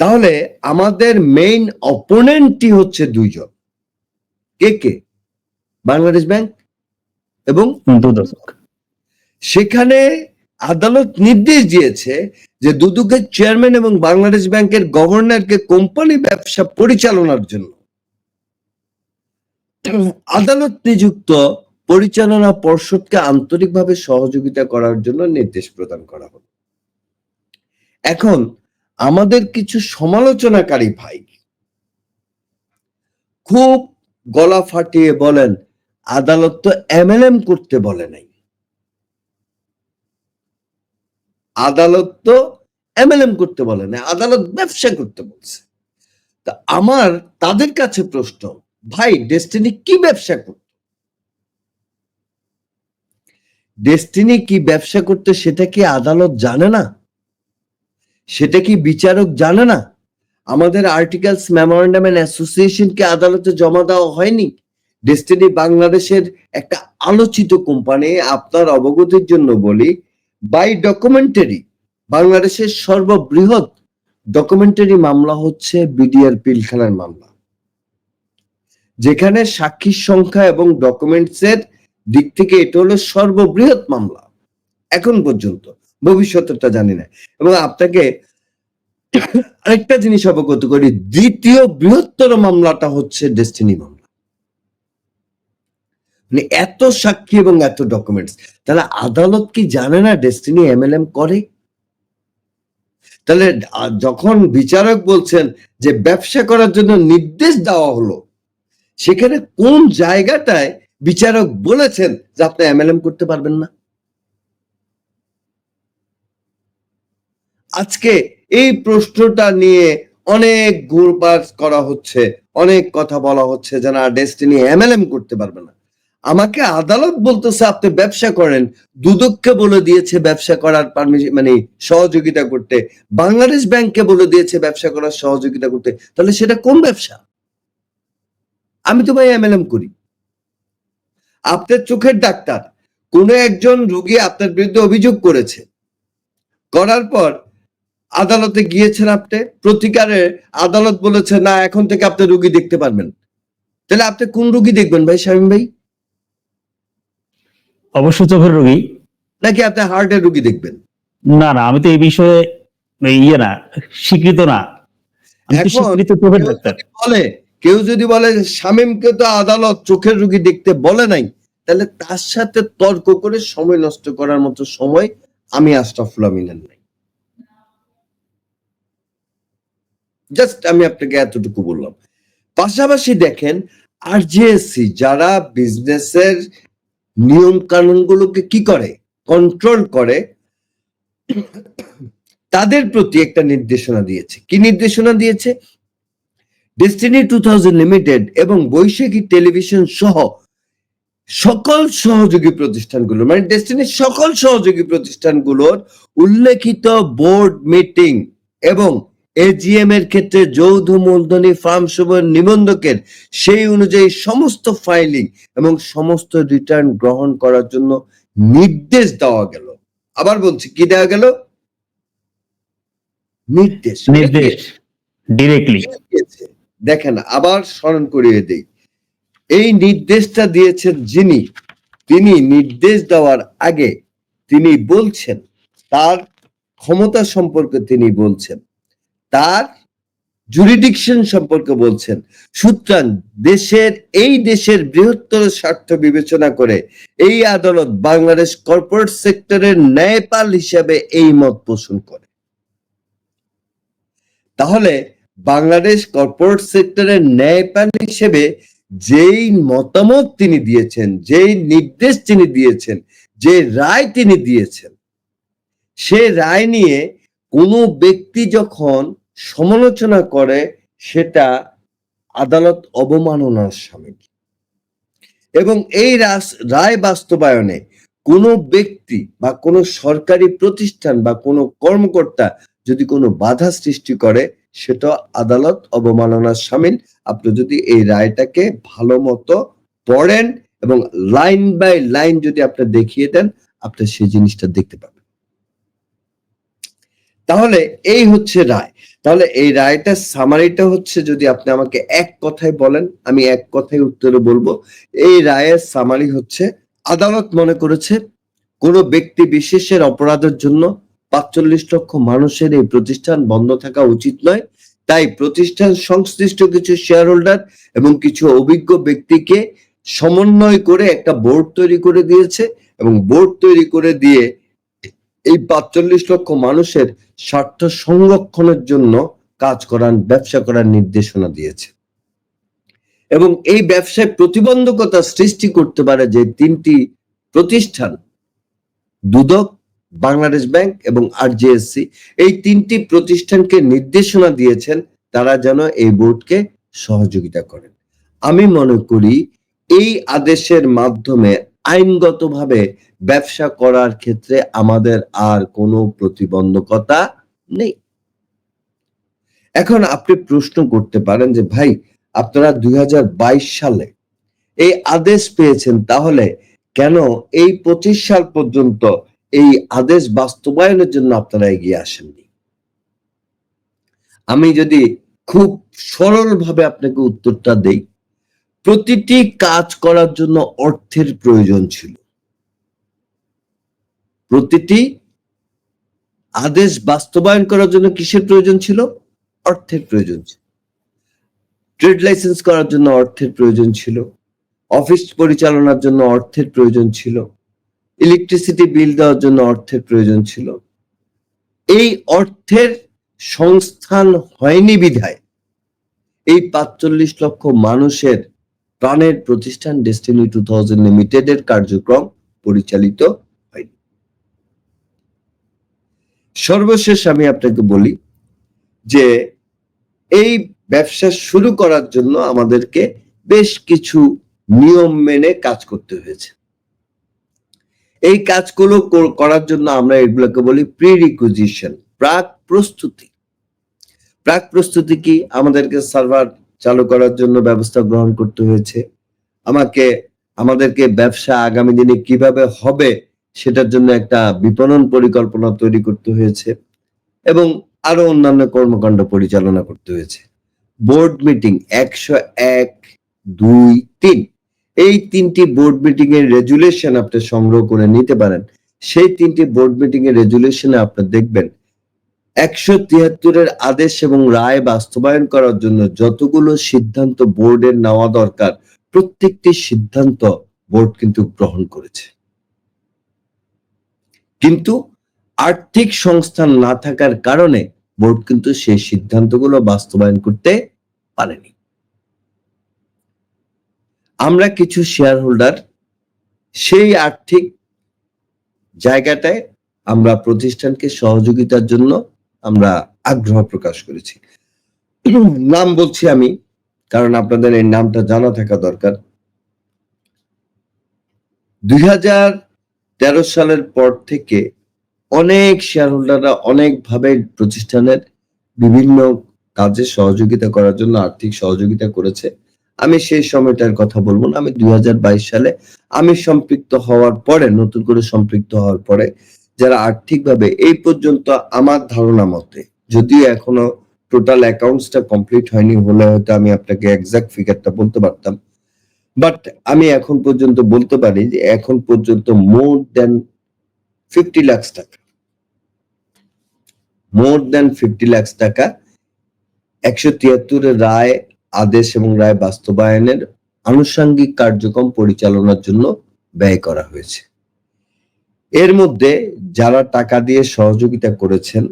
তাহলে আমাদের মেইন অপোনেন্টই হচ্ছে দুইজন। কে কে? বাংলাদেশ ব্যাংক এবং দুদক। সেখানে আদালত নির্দেশ দিয়েছে যে দুদকের চেয়ারম্যান এবং বাংলাদেশ ব্যাংকের গভর্নরকে কোম্পানি ব্যবসা পরিচালনার জন্য আদালত নিযুক্ত পরিচালনা পর্ষদকে আন্তরিকভাবে সহযোগিতা করার জন্য নির্দেশ প্রদান করা হলো। এখন আমাদের কিছু সমালোচনাকারী ভাই খুব গলা ফাটিয়ে বলেন আদালত তো এমএলএম করতে বলে নাই, আদালত তো এমএলএম করতে বলে নাই, আদালত ব্যবসা করতে বলছে। তা আমার তাদের কাছে প্রশ্ন, ভাই ডেস্টিনি কি ব্যবসা করত? ডেস্টিনি কি ব্যবসা করতে সেটা কি আদালত জানে না? সেটা কি বিচারক জানে না? আমাদের আর্টিকেলস মেমোরেন্ডাম এন্ড অ্যাসোসিয়েশনকে আদালতে জমা দেওয়া হয়নি? ডেস্টিনি বাংলাদেশের একটা আলোচিত কোম্পানি। আপনার অবগতির জন্য বলি, বাই ডকুমেন্টারি বাংলাদেশের সর্ববৃহৎ ডকুমেন্টারি মামলা হচ্ছে বিডিআর পিলখানার মামলা, যেখানে সাক্ষীর সংখ্যা এবং ডকুমেন্টসের দিক থেকে এটা হলো সর্ববৃহৎ মামলা এখন পর্যন্ত, ভবিষ্যতেরটা জানি না। এবং আপনাকে আরেকটা জিনিস অবগত করি, দ্বিতীয় বৃহত্তর মামলাটা হচ্ছে ডেস্টিনি মামলা। মানে এত সাক্ষী এবং এত ডকুমেন্টস, তাহলে আদালত কি জানে না ডেস্টিনি এমএলএম করে? তাহলে যখন বিচারক বলছেন যে ব্যবসা করার জন্য নির্দেশ দেওয়া হলো, সেখানে কোন জায়গাটায় বিচারক বলেছেন যে আপনি এমএলএম করতে পারবেন না? আজকে এই প্রশ্নটা নিয়ে অনেক ঘুরপাক করা হচ্ছে, অনেক কথা বলা হচ্ছে যে না ডেস্টিনি এমএলএম করতে পারবে না। আমাকে আদালত বলতেছে আপনি ব্যবসা করেন, দুদককে বলে দিয়েছে ব্যবসা করার পারমিশন মানে সহযোগিতা করতে, বাংলাদেশ ব্যাংককে বলে দিয়েছে ব্যবসা করার সহযোগিতা করতে, তাহলে সেটা কোন ব্যবসা? আমি তো ভাই এমএলএম করি। আপনার চোখের ডাক্তার কোনো একজন রোগী আপনার বিরুদ্ধে অভিযোগ করেছে, করার পর আদালতে গিয়েছেন, আপনি প্রতিকারে আদালত বলেছে না এখন থেকে আপনি রোগী দেখতে পারবেন, তাহলে আপনি কোন রোগী দেখবেন ভাই শামীম ভাই? অবশ্য চোখের রোগী। নাকি আপনি হার্টের রোগী দেখবেন? না না, আমি তো এই বিষয়ে না, স্বীকৃত না। আমি তো এখন স্বীকৃত চোখের ডাক্তার। কেউ যদি বলে শামীমকে তো আদালত চোখের রোগী দেখতে বলে নাই, তাহলে তার সাথে তর্ক করে সময় নষ্ট করার মতো সময় আমি আশরাফুল আমিনের নাই। জাস্ট আমি আপনাকে এতটুকু বললাম। পাশাপাশি দেখেন আরজেএসসি যারা বিজনেসের নিয়ম কানুন গুলোকে কি করে, কন্ট্রোল করে, তাদের প্রতি একটা নির্দেশনা দিয়েছে। কি নির্দেশনা দিয়েছে? ডেস্টিনি 2000 লিমিটেড এবং বৈশাখী টেলিভিশন সহ সকল সহযোগী প্রতিষ্ঠানগুলো, মানে ডেস্টিনির সকল সহযোগী প্রতিষ্ঠানগুলোর উল্লেখিত বোর্ড মিটিং এবং এজিএম এর ক্ষেত্রে যৌথ মূলধনী ফার্ম সমূহের নিবন্ধকের সেই অনুযায়ী সমস্ত ফাইলিং এবং সমস্ত রিটার্ন গ্রহণ করার জন্য নির্দেশ দেওয়া গেল। আবার বলছি, কি দেওয়া গেল? নির্দেশ ডিরেক্টলি। দেখেন, আবার স্মরণ করিয়ে দেই, এই নির্দেশটা দিয়েছেন যিনি, তিনি নির্দেশ দেওয়ার আগে তিনি বলছেন তার ক্ষমতা সম্পর্কে, তিনি বলছেন তার জুরিডিকশন সম্পর্কে বলছেন। সুতরাং দেশের বৃহত্তর স্বার্থ বিবেচনা করে এই আদালত বাংলাদেশ কর্পোরেট সেক্টরের ন্যায়পাল হিসাবে এই মত পোষণ করে। তাহলে বাংলাদেশ কর্পোরেট সেক্টরের ন্যায়পাল হিসেবে যেই মতামত তিনি দিয়েছেন, যেই নির্দেশ তিনি দিয়েছেন, যে রায় তিনি দিয়েছেন, সে রায় নিয়ে কোনো ব্যক্তি যখন সমালোচনা করে সেটা আদালত অবমাননার শামিল। এবং এই রায় বাস্তবায়নে কোনো ব্যক্তি বা কোনো সরকারি প্রতিষ্ঠান বা কোনো কর্মকর্তা যদি কোনো বাধা সৃষ্টি করে সেটা আদালত অবমাননার শামিল। আপনি যদি এই রায়টাকে ভালো মতো পড়েন এবং লাইন বাই লাইন যদি আপনি দেখিয়ে দেন, আপনি সেই জিনিসটা দেখতে পাবেন। তাহলে এই হচ্ছে রায়। তাহলে এই রায়টার সামারিটা হচ্ছে, যদি আপনি আমাকে এক কথায় বলেন আমি এক কথায় উত্তরে বলবো, এই রায়ের সামারি হচ্ছে আদালত মনে করেছে কোন ব্যক্তি বিশেষের অপরাধের জন্য ৪৫ লক্ষ মানুষের এই প্রতিষ্ঠান বন্ধ থাকা উচিত নয়। তাই প্রতিষ্ঠান সংশ্লিষ্ট কিছু শেয়ার হোল্ডার এবং কিছু অভিজ্ঞ ব্যক্তিকে সমন্বয় করে একটা বোর্ড তৈরি করে দিয়েছে এবং বোর্ড তৈরি করে দিয়ে এই ৪৫ লক্ষ মানুষের স্বার্থ সংরক্ষণের জন্য কাজ করার, ব্যবসা করার নির্দেশনা দিয়েছে। এবং এই ব্যবসায় প্রতিবন্ধকতা সৃষ্টি করতে পারে যে তিনটি প্রতিষ্ঠান, দুদক, বাংলাদেশ ব্যাংক এবং আরজেএসসি, এই তিনটি প্রতিষ্ঠানকে নির্দেশনা দিয়েছেন তারা যেন এই বোর্ডকে সহযোগিতা করেন। আমি মনে করি এই আদেশের মাধ্যমে আইনগতভাবে ব্যবসা করার ক্ষেত্রে আমাদের আর কোনো প্রতিবন্ধকতা নেই। এখন আপনি প্রশ্ন করতে পারেন যে ভাই আপনারা 2022 সালে এই আদেশ পেয়েছেন, তাহলে কেন এই 25 সাল পর্যন্ত এই আদেশ বাস্তবায়নের জন্য আপনারা এগিয়ে আসেননি? আমি যদি খুব সরলভাবে আপনাকে উত্তরটা দেই, প্রতিটি কাজ করার জন্য অর্থের প্রয়োজন ছিল। প্রতিটি আদেশ বাস্তবায়ন করার জন্য কিসের প্রয়োজন ছিল? অর্থের প্রয়োজন ছিল। ট্রেড লাইসেন্স করার জন্য অর্থের প্রয়োজন ছিল, অফিস পরিচালনার জন্য অর্থের প্রয়োজন ছিল, ইলেকট্রিসিটি বিল দেওয়ার জন্য অর্থের প্রয়োজন ছিল। এই অর্থের সংস্থান হয়নি বিধায় এই ৪৫ লক্ষ মানুষের প্রাণের প্রতিষ্ঠান ডেস্টিনি 2000 লিমিটেডের কার্যক্রম পরিচালিত হয়নি। সর্বশেষ আমি আপনাকে বলি যে এই ব্যবসা শুরু করার জন্য আমাদেরকে বেশ কিছু নিয়ম মেনে কাজ করতে হয়েছে। এই কাজগুলো করার জন্য আমরা এগুলোকে বলি প্রি রিকুইজিশন, প্রাক প্রস্তুতি। প্রাক প্রস্তুতি কি? আমাদেরকে সার্ভার চালু করার জন্য ব্যবস্থা গ্রহণ করতে হয়েছে, আমাকে আমাদেরকে ব্যবসা আগামী দিনে কিভাবে হবে সেটার জন্য একটা বিপণন পরিকল্পনা তৈরি করতে হয়েছে এবং আরো অন্যান্য কর্মকাণ্ড পরিচালনা করতে হয়েছে। বোর্ড মিটিং 101, 2, 3 এই 3টি বোর্ড মিটিং এর রেজুলেশন আপনি সংগ্রহ করে নিতে পারেন। সেই 3টি বোর্ড মিটিং এর রেজুলেশনে আপনি দেখবেন 173 এর আদেশ এবং রায় বাস্তবায়ন করার জন্য যতগুলো সিদ্ধান্ত বোর্ডের নেওয়া দরকার প্রত্যেকটি সিদ্ধান্ত বোর্ড কিন্তু গ্রহণ করেছে, কিন্তু আর্থিক সংস্থান না থাকার কারণে বোর্ড কিন্তু সেই সিদ্ধান্তগুলো বাস্তবায়ন করতে পারেনি। আমরা কিছু শেয়ার হোল্ডার সেই আর্থিক জায়গাটায় আমরা প্রতিষ্ঠানকে সহযোগিতার জন্য আমরা আগ্রহ প্রকাশ করেছি। নাম বলছি আমি, কারণ আপনাদের এই নামটা জানা থাকা দরকার। 2013 সালের পর থেকে অনেক শেয়ার হোল্ডাররা অনেকভাবে প্রতিষ্ঠানের বিভিন্ন কাজে সহযোগিতা করার জন্য আর্থিক সহযোগিতা করেছে। আমি সেই সময়টার কথা বলবো না। আমি 2022 সালে আমি সম্পৃক্ত হওয়ার পরে, নতুন করে সম্পৃক্ত হওয়ার পরে যারা আর্থিকভাবে এই পর্যন্ত আমার ধারণা মতে, যদিও এখনো টোটাল অ্যাকাউন্টসটা কমপ্লিট হয়নি, হলে হয়তো আমি আপনাকে এক্সাক্ট ফিগারটা বলতে পারতাম, বাট আমি এখন পর্যন্ত বলতে পারি যে এখন পর্যন্ত মোর দেন 50 লাখ টাকা, মোর দেন 50 লাখ টাকা 173 এর রায়, আদেশ এবং রায় বাস্তবায়নের আনুষঙ্গিক কার্যক্রম পরিচালনার জন্য ব্যয় করা হয়েছে। এর মধ্যে যারা টাকা দিয়ে সহযোগিতা করেছেন,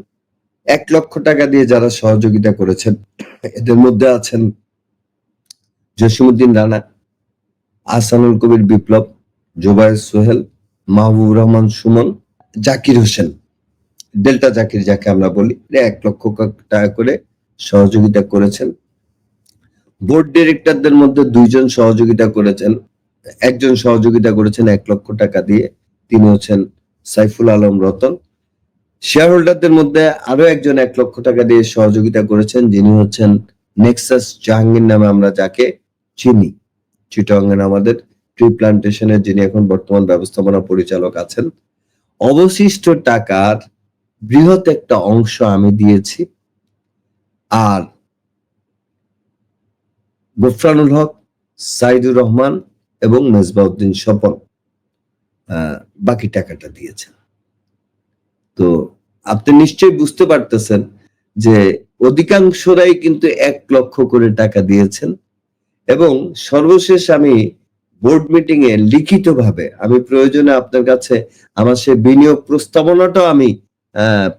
1 লক্ষ টাকা দিয়ে যারা সহযোগিতা করেছেন, এদের মধ্যে আছেন জসিমউদ্দিন রানা, আহসানুল কবির বিপ্লব, জোবায়ের সোহেল, মাহবুব রহমান সুমন, জাকির হোসেন, ডেল্টা জাকির যাকে আমরা বলি, 1 লক্ষ টাকা করে সহযোগিতা করেছেন। বোর্ড ডিরেক্টরদের মধ্যে 2 জন সহযোগিতা করেছেন। একজন সহযোগিতা করেছেন 1 লক্ষ টাকা দিয়ে, তিনি হচ্ছেন সাইফুল আলম রতন। শেয়ার হোল্ডারদের মধ্যে আরো একজন 1 লক্ষ টাকা দিয়ে সহযোগিতা করেছেন, যিনি হচ্ছেন নেক্সাস জাহাঙ্গীর নামে আমরা যাকে চিনি, চিটাগাং আমাদের ট্রি প্লান্টেশনের যিনি এখন বর্তমান ব্যবস্থাপনা পরিচালক আছেন। অবশিষ্ট টাকার বৃহৎ একটা অংশ আমি দিয়েছি, আর গোফরানুল হক, সাইদুর রহমান এবং মেজবাউদ্দিন স্বপন বাকি টাকাটা দিয়েছেন। তো আপনি নিশ্চয়ই বুঝতে পারতেছেন যে অধিকাংশরাই কিন্তু 1 লক্ষ করে টাকা দিয়েছেন। এবং সর্বশেষ আমি বোর্ড মিটিং এ লিখিতভাবে, আমি প্রয়োজনে আপনার কাছে আমার সেই বিনিয়োগ প্রস্তাবনাটাও আমি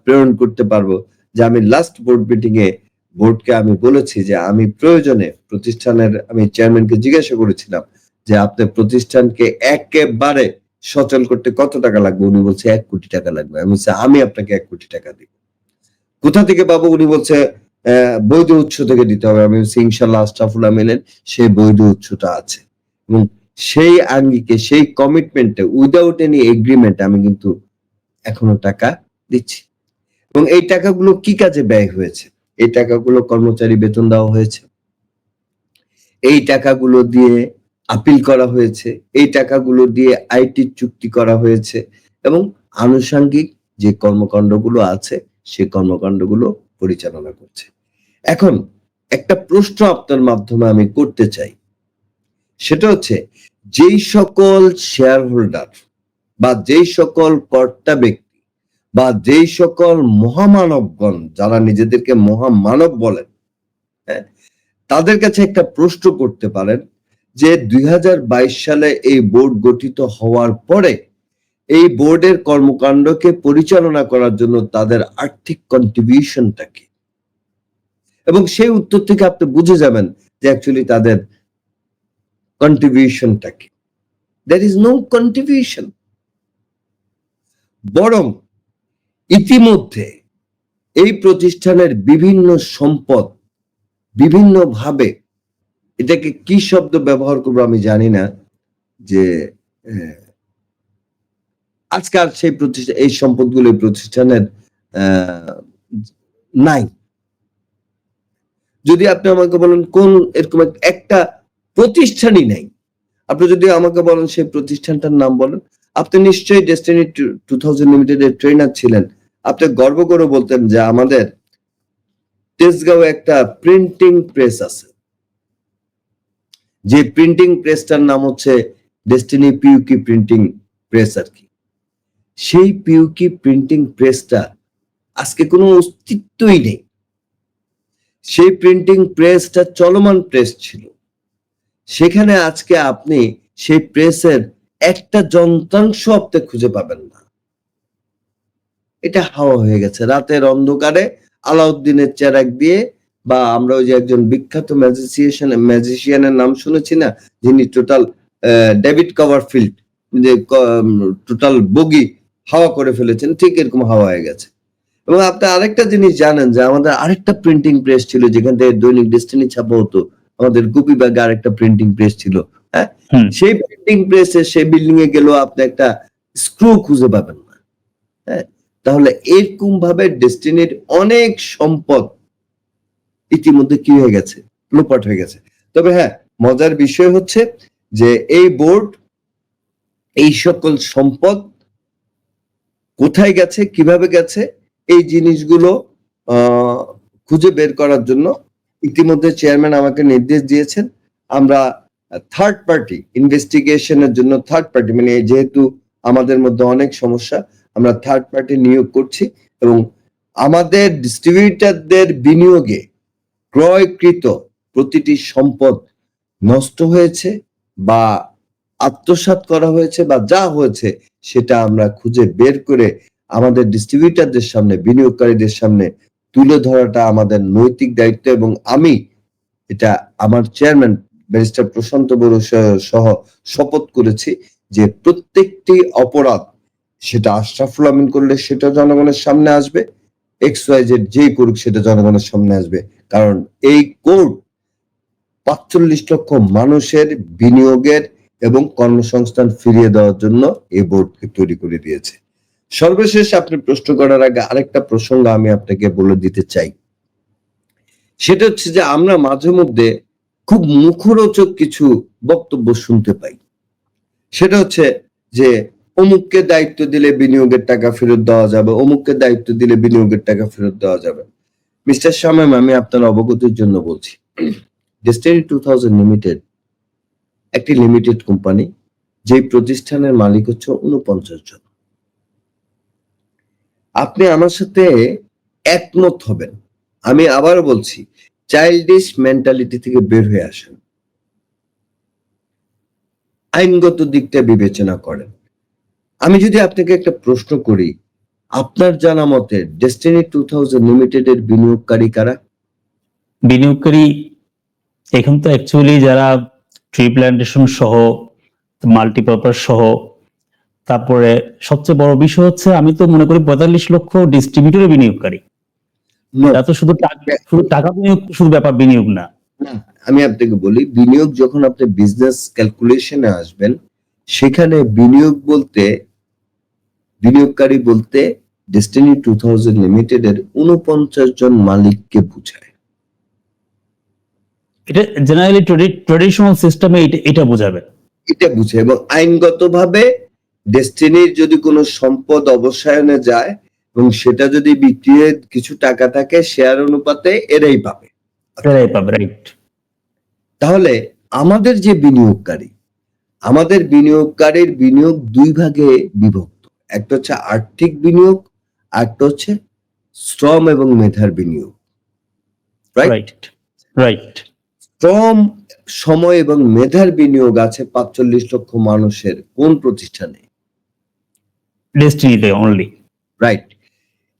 প্রেরণ করতে পারবো, যে আমি লাস্ট বোর্ড মিটিং এ বোর্ডকে আমি বলেছি যে আমি প্রয়োজনে প্রতিষ্ঠানের, আমি চেয়ারম্যানকে জিজ্ঞাসা করেছিলাম যে আপনার প্রতিষ্ঠানকে একেবারে সচল করতে কত টাকা লাগবে, উনি বলছে 1 কোটি টাকা লাগবে। আমি বলছি আমি আপনাকে 1 কোটি টাকা দিব। কোথা থেকে পাবো, উনি বলছে বৈধ উৎস থেকে দিতে হবে। আমি বলছি ইনশাআল্লাহ আশরাফুল আমিনের সেই বৈধ উৎসটা আছে, এবং সেই আঙ্গিকে, সেই কমিটমেন্টে, উইদাউট এনি এগ্রিমেন্ট আমি কিন্তু এখনো টাকা দিচ্ছি। এবং এই টাকাগুলো কি কাজে ব্যয় হয়েছে? এই টাকাগুলো কর্মচারী বেতন দেওয়া হয়েছে, এই টাকাগুলো দিয়ে আপিল করা হয়েছে, এই টাকাগুলো দিয়ে আইটি চুক্তি করা হয়েছে, এবং আনুষঙ্গিক যে কর্মকাণ্ডগুলো আছে সেই কর্মকাণ্ডগুলো পরিচালনা করছে। এখন একটা প্রশ্ন আপনার মাধ্যমে আমি করতে চাই, সেটা হচ্ছে যেই সকল শেয়ার হোল্ডার বা যেই সকল কর্তা ব্যক্তি বা যেই সকল মহামানবগণ যারা নিজেদেরকে মহামানব বলেন, হ্যাঁ, তাদের কাছে একটা প্রশ্ন করতে পারেন যে 2022 সালে এই বোর্ড গঠিত হওয়ার পরে এই বোর্ডের কর্মকাণ্ডকে পরিচালনা করার জন্য তাদের আর্থিক কন্ট্রিবিউশনটা কি, এবং সেই উত্তর থেকে আপনি বুঝে যাবেন যে অ্যাকচুয়ালি তাদের কন্ট্রিবিউশনটা কি। There is no contribution. বরং ইতিমধ্যে এই প্রতিষ্ঠানের বিভিন্ন সম্পদ বিভিন্নভাবে, এটাকে কি শব্দ ব্যবহার করবো আমি জানি না, যে আজকাল সেই প্রতিষ্ঠান, এই সম্পদগুলো প্রতিষ্ঠানের নাই। যদি আপনি আমাকে বলেন কোন এরকম একটা প্রতিষ্ঠানই নাই, আপনি যদি আমাকে বলেন সেই প্রতিষ্ঠানটার নাম বলেন, আপনি নিশ্চয়ই ডেস্টিনি 2000 লিমিটেড এর ট্রেনার ছিলেন। আপনি গর্ব করে বলতেন যে আমাদের তেজগাঁও একটা প্রিন্টিং প্রেস আছে, যে প্রিন্টিং প্রেসটার নাম হচ্ছে ডেস্টিনি পিউকি প্রিন্টিং প্রেস আর কি। সেই পিউকি প্রিন্টিং প্রেসটা আজকে কোনো অস্তিত্বই নেই। সেই প্রিন্টিং প্রেসটা চলমান প্রেস ছিল। সেখানে আজকে আপনি সেই প্রেসের একটা যন্ত্রাংশ আপনি খুঁজে পাবেন না। এটা হাওয়া হয়ে গেছে। রাতের অন্ধকারে আলাউদ্দিনের চেরাগ দিয়ে, বা আমরা ওই যে একজন বিখ্যাত ম্যাজিশিয়ানের নাম শুনেছি না, যিনি টোটাল ডেভিড কভারফিল্ড, যে টোটাল বগি হাওয়া করে ফেলেছেন, ঠিক এরকম হাওয়া হয়ে গেছে। এবং আপনি আরেকটা জিনিস জানেন যে আমাদের আরেকটা প্রিন্টিং প্রেস ছিল যেখান থেকে দৈনিক ডেস্টিনি ছাপা হতো, আমাদের গুপিবাগে আরেকটা প্রিন্টিং প্রেস ছিল। হ্যাঁ, সেই প্রিন্টিং প্রেসে সেই বিল্ডিং এ গেলেও আপনি একটা স্ক্রু খুঁজে পাবেন না। হ্যাঁ, তাহলে এরকম ভাবে ডেস্টিনির অনেক সম্পদ ইতিমধ্যে কি হয়ে গেছে, লোপাট হয়ে গেছে। তবে হ্যাঁ, মজার বিষয় হচ্ছে যে এই বোর্ড এই সকল সম্পদ কোথায় গেছে, কিভাবে গেছে, এই জিনিসগুলো খুঁজে বের করার জন্য ইতিমধ্যে চেয়ারম্যান আমাকে নির্দেশ দিয়েছেন। আমরা থার্ড পার্টি ইনভেস্টিগেশনের জন্য, থার্ড পার্টি মানে যেহেতু আমাদের মধ্যে অনেক সমস্যা, আমরা থার্ড পার্টি নিয়োগ করছি এবং আমাদের ডিস্ট্রিবিউটরদের বিনিয়োগে ক্রয়কৃত প্রতিটি সম্পদ নষ্ট হয়েছে বা আত্মসাৎ করা হয়েছে বা যা হয়েছে সেটা আমরা খুঁজে বের করে আমাদের ডিস্ট্রিবিউটরদের সামনে, বিনিয়োগকারীদের সামনে তুলে ধরাটা আমাদের নৈতিক দায়িত্ব। এবং আমি এটা আমার চেয়ারম্যান ব্যারিস্টার প্রশান্ত বড়ুয়া সহ শপথ করেছি যে প্রত্যেকটি অপরাধ, সেটা আশরাফুল আমিন করলে সেটা জনগণের সামনে আসবে, XYZ যেই করুক সেটা জনগণের সামনে আসবে। কারণ এই কোর্ট 45 লক্ষ মানুষের বিনিয়োগের এবং কর্মসংস্থান ফিরিয়ে দেওয়ার জন্য এই বোর্ডকে তৈরি করে দিয়েছে। সর্বশেষ আপনি প্রশ্ন করার আগে আরেকটা প্রসঙ্গ আমি আপনাকে বলে দিতে চাই। সেটা হচ্ছে যে আমরা মাঝে মধ্যে খুব মুখরোচক কিছু বক্তব্য শুনতে পাই। সেটা হচ্ছে যে অমুককে দায়িত্ব দিলে বিনিয়োগের টাকা ফেরত দেওয়া যাবে, অমুককে দায়িত্ব দিলে বিনিয়োগের টাকা ফেরত দেওয়া যাবে। মিস্টার শামীম, আমি আপনার অবগতির জন্য বলছি, ডেস্টিনি 2000 লিমিটেড একটি লিমিটেড কোম্পানি, যে প্রতিষ্ঠানের মালিক হচ্ছে 49 জন। আপনি আমার সাথে একমত হবেন, আমি আবারও বলছি, চাইল্ডিশ মেন্টালিটি থেকে বের হয়ে আসেন, আইনগত দিকটা বিবেচনা করেন। আমি যদি আপনাকে একটা প্রশ্ন করি, আপনার জানা মতে ডেস্টিনি 2000 লিমিটেড এর বিনিয়োগকারী কারা? বিনিয়োগকারী এখন তো অ্যাকচুয়ালি যারা ট্রি প্ল্যান্টেশন সহ, মাল্টিপারপাস সহ, তারপরে সবচেয়ে বড় বিষয় হচ্ছে আমি তো মনে করি 45 লক্ষ ডিস্ট্রিবিউটরের বিনিয়োগকারী। এটা তো শুধু টাকা বিনিয়োগ, শুধু ব্যাপার বিনিয়োগ না। আমি আপনাকে বলি, বিনিয়োগ যখন আপনি বিজনেস ক্যালকুলেশনে আসবেন, সেখানে বিনিয়োগকারী বলতে ডেস্টিনি 2000 লিমিটেড এর 49 জন মালিককে বোঝায়। এটা জেনারেলি ট্রেডিশনাল সিস্টেমে এটা বোঝাবে, এটা বুঝে। এবং আইনগতভাবে ডেস্টিনির যদি কোনো সম্পদ অবসায়নে যায় এবং সেটা যদি বিক্রির কিছু টাকা থাকে, শেয়ার অনুপাতে এরাই পাবে। রাইট। তাহলে আমাদের যে বিনিয়োগকারীর বিনিয়োগ দুই ভাগে বিভক্ত। একটা হচ্ছে আর্থিক বিনিয়োগ, আর একটা হচ্ছে শ্রম এবং মেধার বিনিয়োগ। রাইট। শ্রম, সময় এবং মেধার বিনিয়োগ আছে 45 লক্ষ মানুষের কোন প্রতিষ্ঠানে? ডেস্টিনিতে অনলি। রাইট।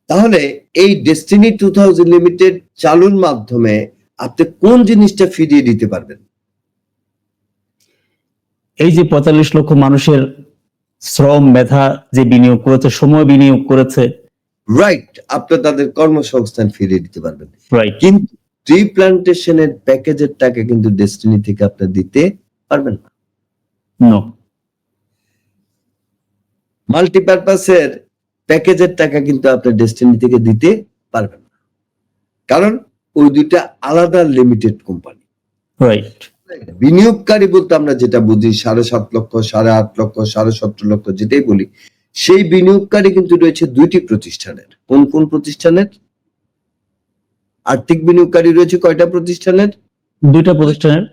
তাহলে এই ডেস্টিনি 2000 লিমিটেড চালুর মাধ্যমে আপনি কোন জিনিসটা ফিরিয়ে দিতে পারবেন? এই যে 45 লক্ষ মানুষের শ্রম, মেধা যে বিনিয়োগ করেছে, সময় বিনিয়োগ করেছে, রাইট, আপনি তাদের কর্মসংস্থান ফিরিয়ে দিতে পারবেন। রাইট। কিন্তু ট্রি প্ল্যান্টেশনের প্যাকেজের টাকা কিন্তু ডেস্টিনি থেকে আপনি দিতে পারবেন না। নো। মাল্টিপারপাসের প্যাকেজের টাকা কিন্তু আপনি ডেস্টিনি থেকে দিতে পারবেন না, কারণ ওই দুইটা আলাদা লিমিটেড কোম্পানি। রাইট। বিনিয়োগকারী বলতে আমরা যেটা বুঝি 7.5 লক্ষ, 8.5 লক্ষ, 17.5 লক্ষ যেটাই বলি, সেই বিনিয়োগকারী কিন্তু রয়েছে দুইটি প্রতিষ্ঠানের। কোন কোন প্রতিষ্ঠানের? আর্থিক বিনিয়োগকারী রয়েছে কয়টা প্রতিষ্ঠানের? দুইটা প্রতিষ্ঠানের,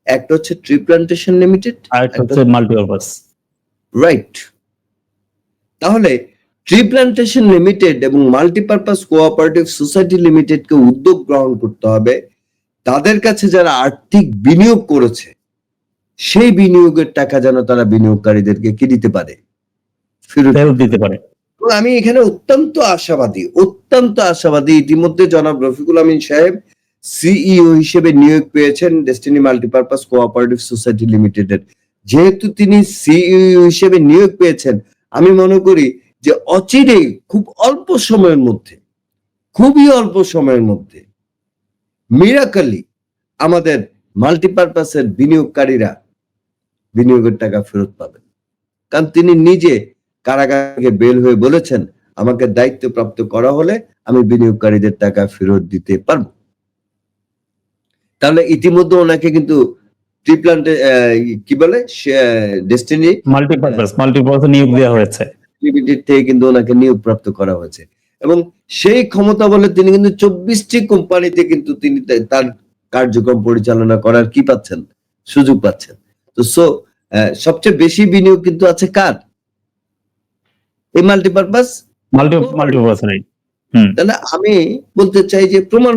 একটা হচ্ছে ট্রি প্ল্যান্টেশন লিমিটেড, আর একটা হচ্ছে মাল্টিপারপাস। রাইট। তাহলে ট্রি প্ল্যান্টেশন লিমিটেড এবং মাল্টিপারপাস কোঅপারেটিভ সোসাইটি লিমিটেডকে উদ্যোগ গ্রহণ করতে হবে তাদের কাছে যারা আর্থিক বিনিয়োগ করেছে সেই বিনিয়োগের টাকা যেন তারা বিনিয়োগকারীদেরকে কি দিতে পারে? ফেরত দিতে পারে। আমি এখানে অত্যন্ত আশাবাদী। ইতিমধ্যে জনাব রফিকুল আমিন সাহেব সিইও হিসেবে নিয়োগ পেয়েছেন ডেস্টিনি মাল্টিপারপাস কোঅপারেটিভ সোসাইটি লিমিটেডের। যেহেতু তিনি সিইও হিসেবে নিয়োগ পেয়েছেন, আমি মনে করি যে অচিরেই খুবই অল্প সময়ের মধ্যে মিরাকলি আমাদের মাল্টিপারপাসের বিনিয়োগকারীরা বিনিয়োগের টাকা ফেরত পাবেন। কারণ তিনি নিজে কারাগারে বের হয়ে বলেছেন, আমাকে দায়িত্বপ্রাপ্ত করা হলে আমি বিনিয়োগকারীদের টাকা ফেরত দিতে পারবো। তাহলে ইতিমধ্যে ওনাকে কিন্তু ট্রি প্ল্যান্টে কি বলে ডেস্টিনি মাল্টিপারপাস নিয়োগ দেওয়া হয়েছে, লিমিটেড থেকে কিন্তু ওনাকে নিয়োগ প্রাপ্ত করা হয়েছে এবং সেই ক্ষমতা বলে তিনি কিন্তু 24টি কোম্পানিতে কিন্তু তিনি তার কার্যক্রম পরিচালনা করার কি পাচ্ছেন? সুযোগ পাচ্ছেন। তো সবচেয়ে বেশি বিনিয়োগ কিন্তু আছে কার? এই মাল্টিপারপাস নাই। তাহলে আমি বলতে চাই যে প্রমাণ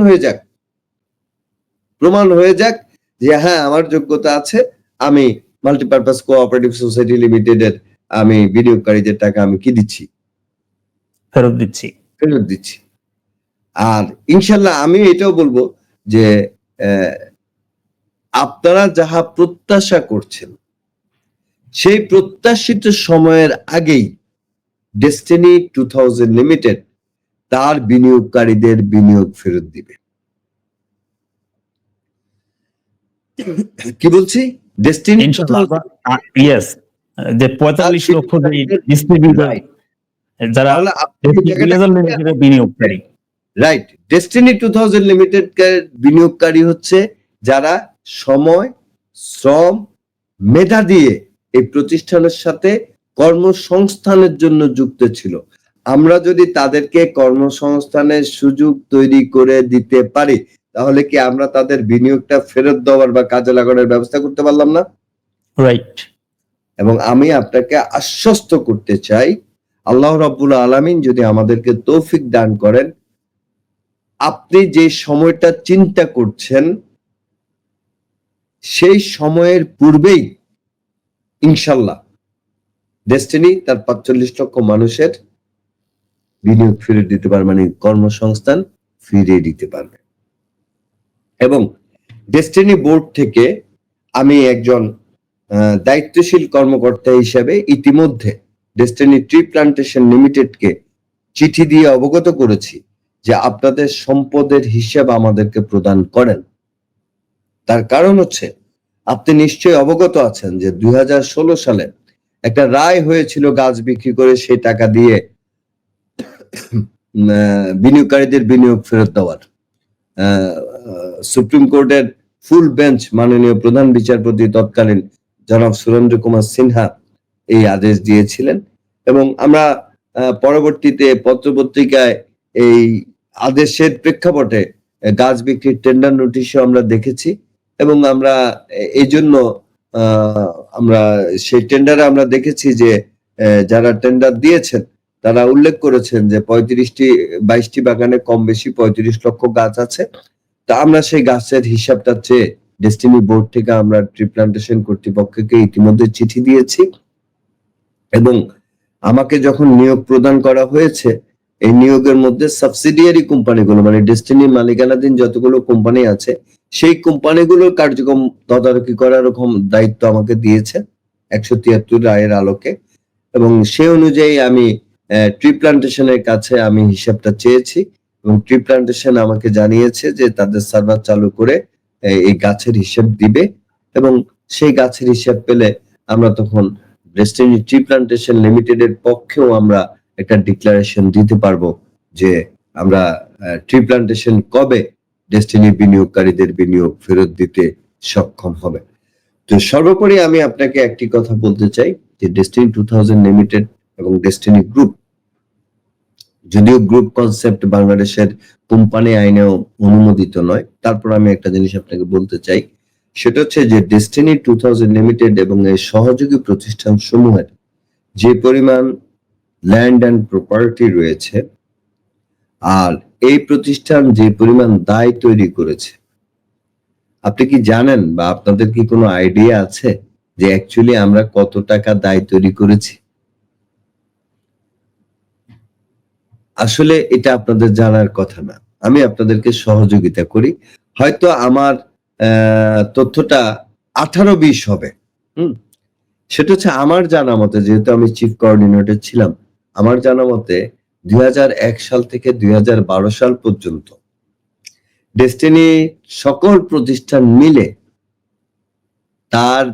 হয়ে যাক যে হ্যাঁ আমার যোগ্যতা আছে, আমি মাল্টিপারপাস কোঅপারেটিভ সোসাইটি লিমিটেডের আমি বিনিয়োগকারীদের টাকা আমি কি দিচ্ছি? ফেরত দিচ্ছি। আর ইনশাল্লাহ আমি এটাও বলবো যে আপনারা যাহা প্রত্যাশা করছেন সেই প্রত্যাশিত সময়ের আগেই ডেস্টিনি 2000 লিমিটেড তার বিনিয়োগকারীদের বিনিয়োগ ফেরত দিবে। কি বলছি? ডেস্টিনি ইয়েস, যে 45 লক্ষ ডিস্ট্রিবিউটর যারা বিনিয়োগকারী, রাইট। ডেস্টিনি 2000 লিমিটেড বিনিয়োগকারী হচ্ছে যারা সময়, শ্রম, মেধা দিয়ে এই প্রতিষ্ঠানের সাথে কর্মসংস্থানের জন্য যুক্ত ছিল। আমরা যদি তাদেরকে কর্মসংস্থানের সুযোগ তৈরি করে দিতে পারি তাহলে কি আমরা তাদের বিনিয়োগটা ফেরত দেওয়ার বা কাজে লাগানোর ব্যবস্থা করতে পারলাম না? রাইট। এবং আমি আপনাকে আশ্বস্ত করতে চাই, আল্লাহ রাব্বুল আলামিন যদি আমাদেরকে তৌফিক দান করেন, আপনি যে সময়টা চিন্তা করছেন সেই সময়ের পূর্বেই ইনশাল্লাহ ডেস্টিনি তার 45 লক্ষ মানুষের বিনিয়োগ ফিরে দিতে পারবে, মানে কর্মসংস্থান ফিরিয়ে দিতে পারবে। এবং ডেস্টিনি বোর্ড থেকে আমি একজন দায়িত্বশীল কর্মকর্তা হিসেবে ইতিমধ্যে ডেস্টিনি ট্রি প্ল্যান্টেশন লিমিটেডকে চিঠি দিয়ে অবগত করেছি যে আপনাদের সম্পদের হিসাব আমাদেরকে প্রদান করেন। তার কারণ হচ্ছে আপনি নিশ্চয়ই অবগত আছেন যে 2016 সালে একটা রায় হয়েছিল গাছ বিক্রি করে সেই টাকা দিয়ে বিনিয়োগকারীদের বিনিয়োগ ফেরত দেওয়ার। সুপ্রিম কোর্টের ফুল বেঞ্চ মাননীয় প্রধান বিচারপতি তৎকালীন জনাব সুরেন্দ্র কুমার সিনহা এই আদেশ দিয়েছিলেন এবং আমরা পরবর্তীতে পত্রপত্রিকায় এই আদেশের প্রেক্ষাপটে গাছ বিক্রির টেন্ডার নোটিশও আমরা দেখেছি এবং আমরা এই জন্য আমরা সেই টেন্ডারে আমরা দেখেছি যে যারা টেন্ডার দিয়েছেন তারা উল্লেখ করেছেন যে 22টি বাগানে কম বেশি 35 লক্ষ গাছ আছে। তা আমরা সেই গাছের হিসাবটা চেয়ে ডেস্টিনি বোর্ড থেকে আমরা ট্রি প্ল্যান্টেশন কর্তৃপক্ষকে ইতিমধ্যে চিঠি দিয়েছি এবং আমাকে যখন নিয়োগ প্রদান করা হয়েছে এই নিয়োগের মধ্যে সাবসিডিয়ারি কোম্পানিগুলো মানে ডেস্টিনির মালিকানাধীন যতগুলো কোম্পানি আছে সেই কোম্পানিগুলোর কার্যক্রম তদারকি করার রকম দায়িত্ব আমাকে দিয়েছে 173 রায়ের আলোকে এবং সেই অনুযায়ী আমি ট্রি প্ল্যান্টেশনের কাছে আমি হিসাবটা চেয়েছি এবং ট্রি প্ল্যান্টেশন আমাকে জানিয়েছে যে তাদের সার্ভার চালু করে এই গাছের হিসাব দিবে এবং সেই গাছের হিসাব পেলে আমরা তখন ডেস্টিনি ট্রি প্ল্যান্টেশন লিমিটেডের পক্ষেও আমরা একটা ডিক্লারেশন দিতে পারবো যে আমরা ট্রি প্ল্যান্টেশন কবে ডেস্টিনি বিনিয়োগকারীদের বিনিয়োগ ফেরত দিতে সক্ষম হবে। তো সর্বোপরি আমি আপনাকে একটি কথা বলতে চাই যে ডেস্টিনি 2000 লিমিটেড এবং ডেস্টিনি গ্রুপ, যদিও গ্রুপ কনসেপ্ট বাংলাদেশের কোম্পানি আইনেও অনুমোদিত নয়, তারপর আমি একটা জিনিস আপনাকে বলতে চাই, সেটা হচ্ছে যে ডেস্টিনি 2000 লিমিটেড এবং এর সহযোগী প্রতিষ্ঠান সমূহের যে পরিমাণ ল্যান্ড অ্যান্ড প্রপার্টি রয়েছে, আর এই প্রতিষ্ঠান যে পরিমাণ দায় তৈরি করেছে, আপনি কি জানেন বা আপনাদের কি কোনো আইডিয়া আছে যে অ্যাকচুয়ালি আমরা কত টাকা দায় তৈরি করেছি? আসলে এটা আপনাদের জানার কথা না, আমি আপনাদেরকে সহযোগিতা করি। হয়তো আমার তথ্যটা 18-20 হবে। সেটা হচ্ছে আমার জানা মতে, যেহেতু আমি চিফ কোঅর্ডিনেটর ছিলাম, আমার জানা মতে 2001 সাল থেকে 2012 সাল পর্যন্ত ডেস্টিনি সকল প্রতিষ্ঠান মিলে তার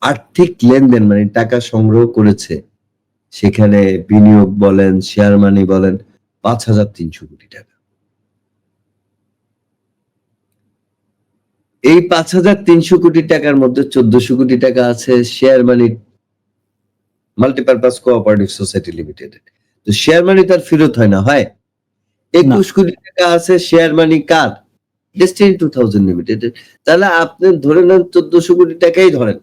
আর্থিক লেনদেন মানে টাকা সংগ্রহ করেছে, সেখানে বিনিয়োগ বলেন, শেয়ার মানি বলেন, 5,300 কোটি টাকা। এই 5,300 কোটি টাকার মধ্যে 1,400 কোটি টাকা আছে share money multipurpose cooperative society limited. তো শেয়ার মানি তার ফেরত হয় না, হয় 21 কোটি টাকা আছে শেয়ার মানি কার? Destiny 2000 limited. তাহলে আপনি ধরে নেন 1,400 কোটি টাকাই ধরেন,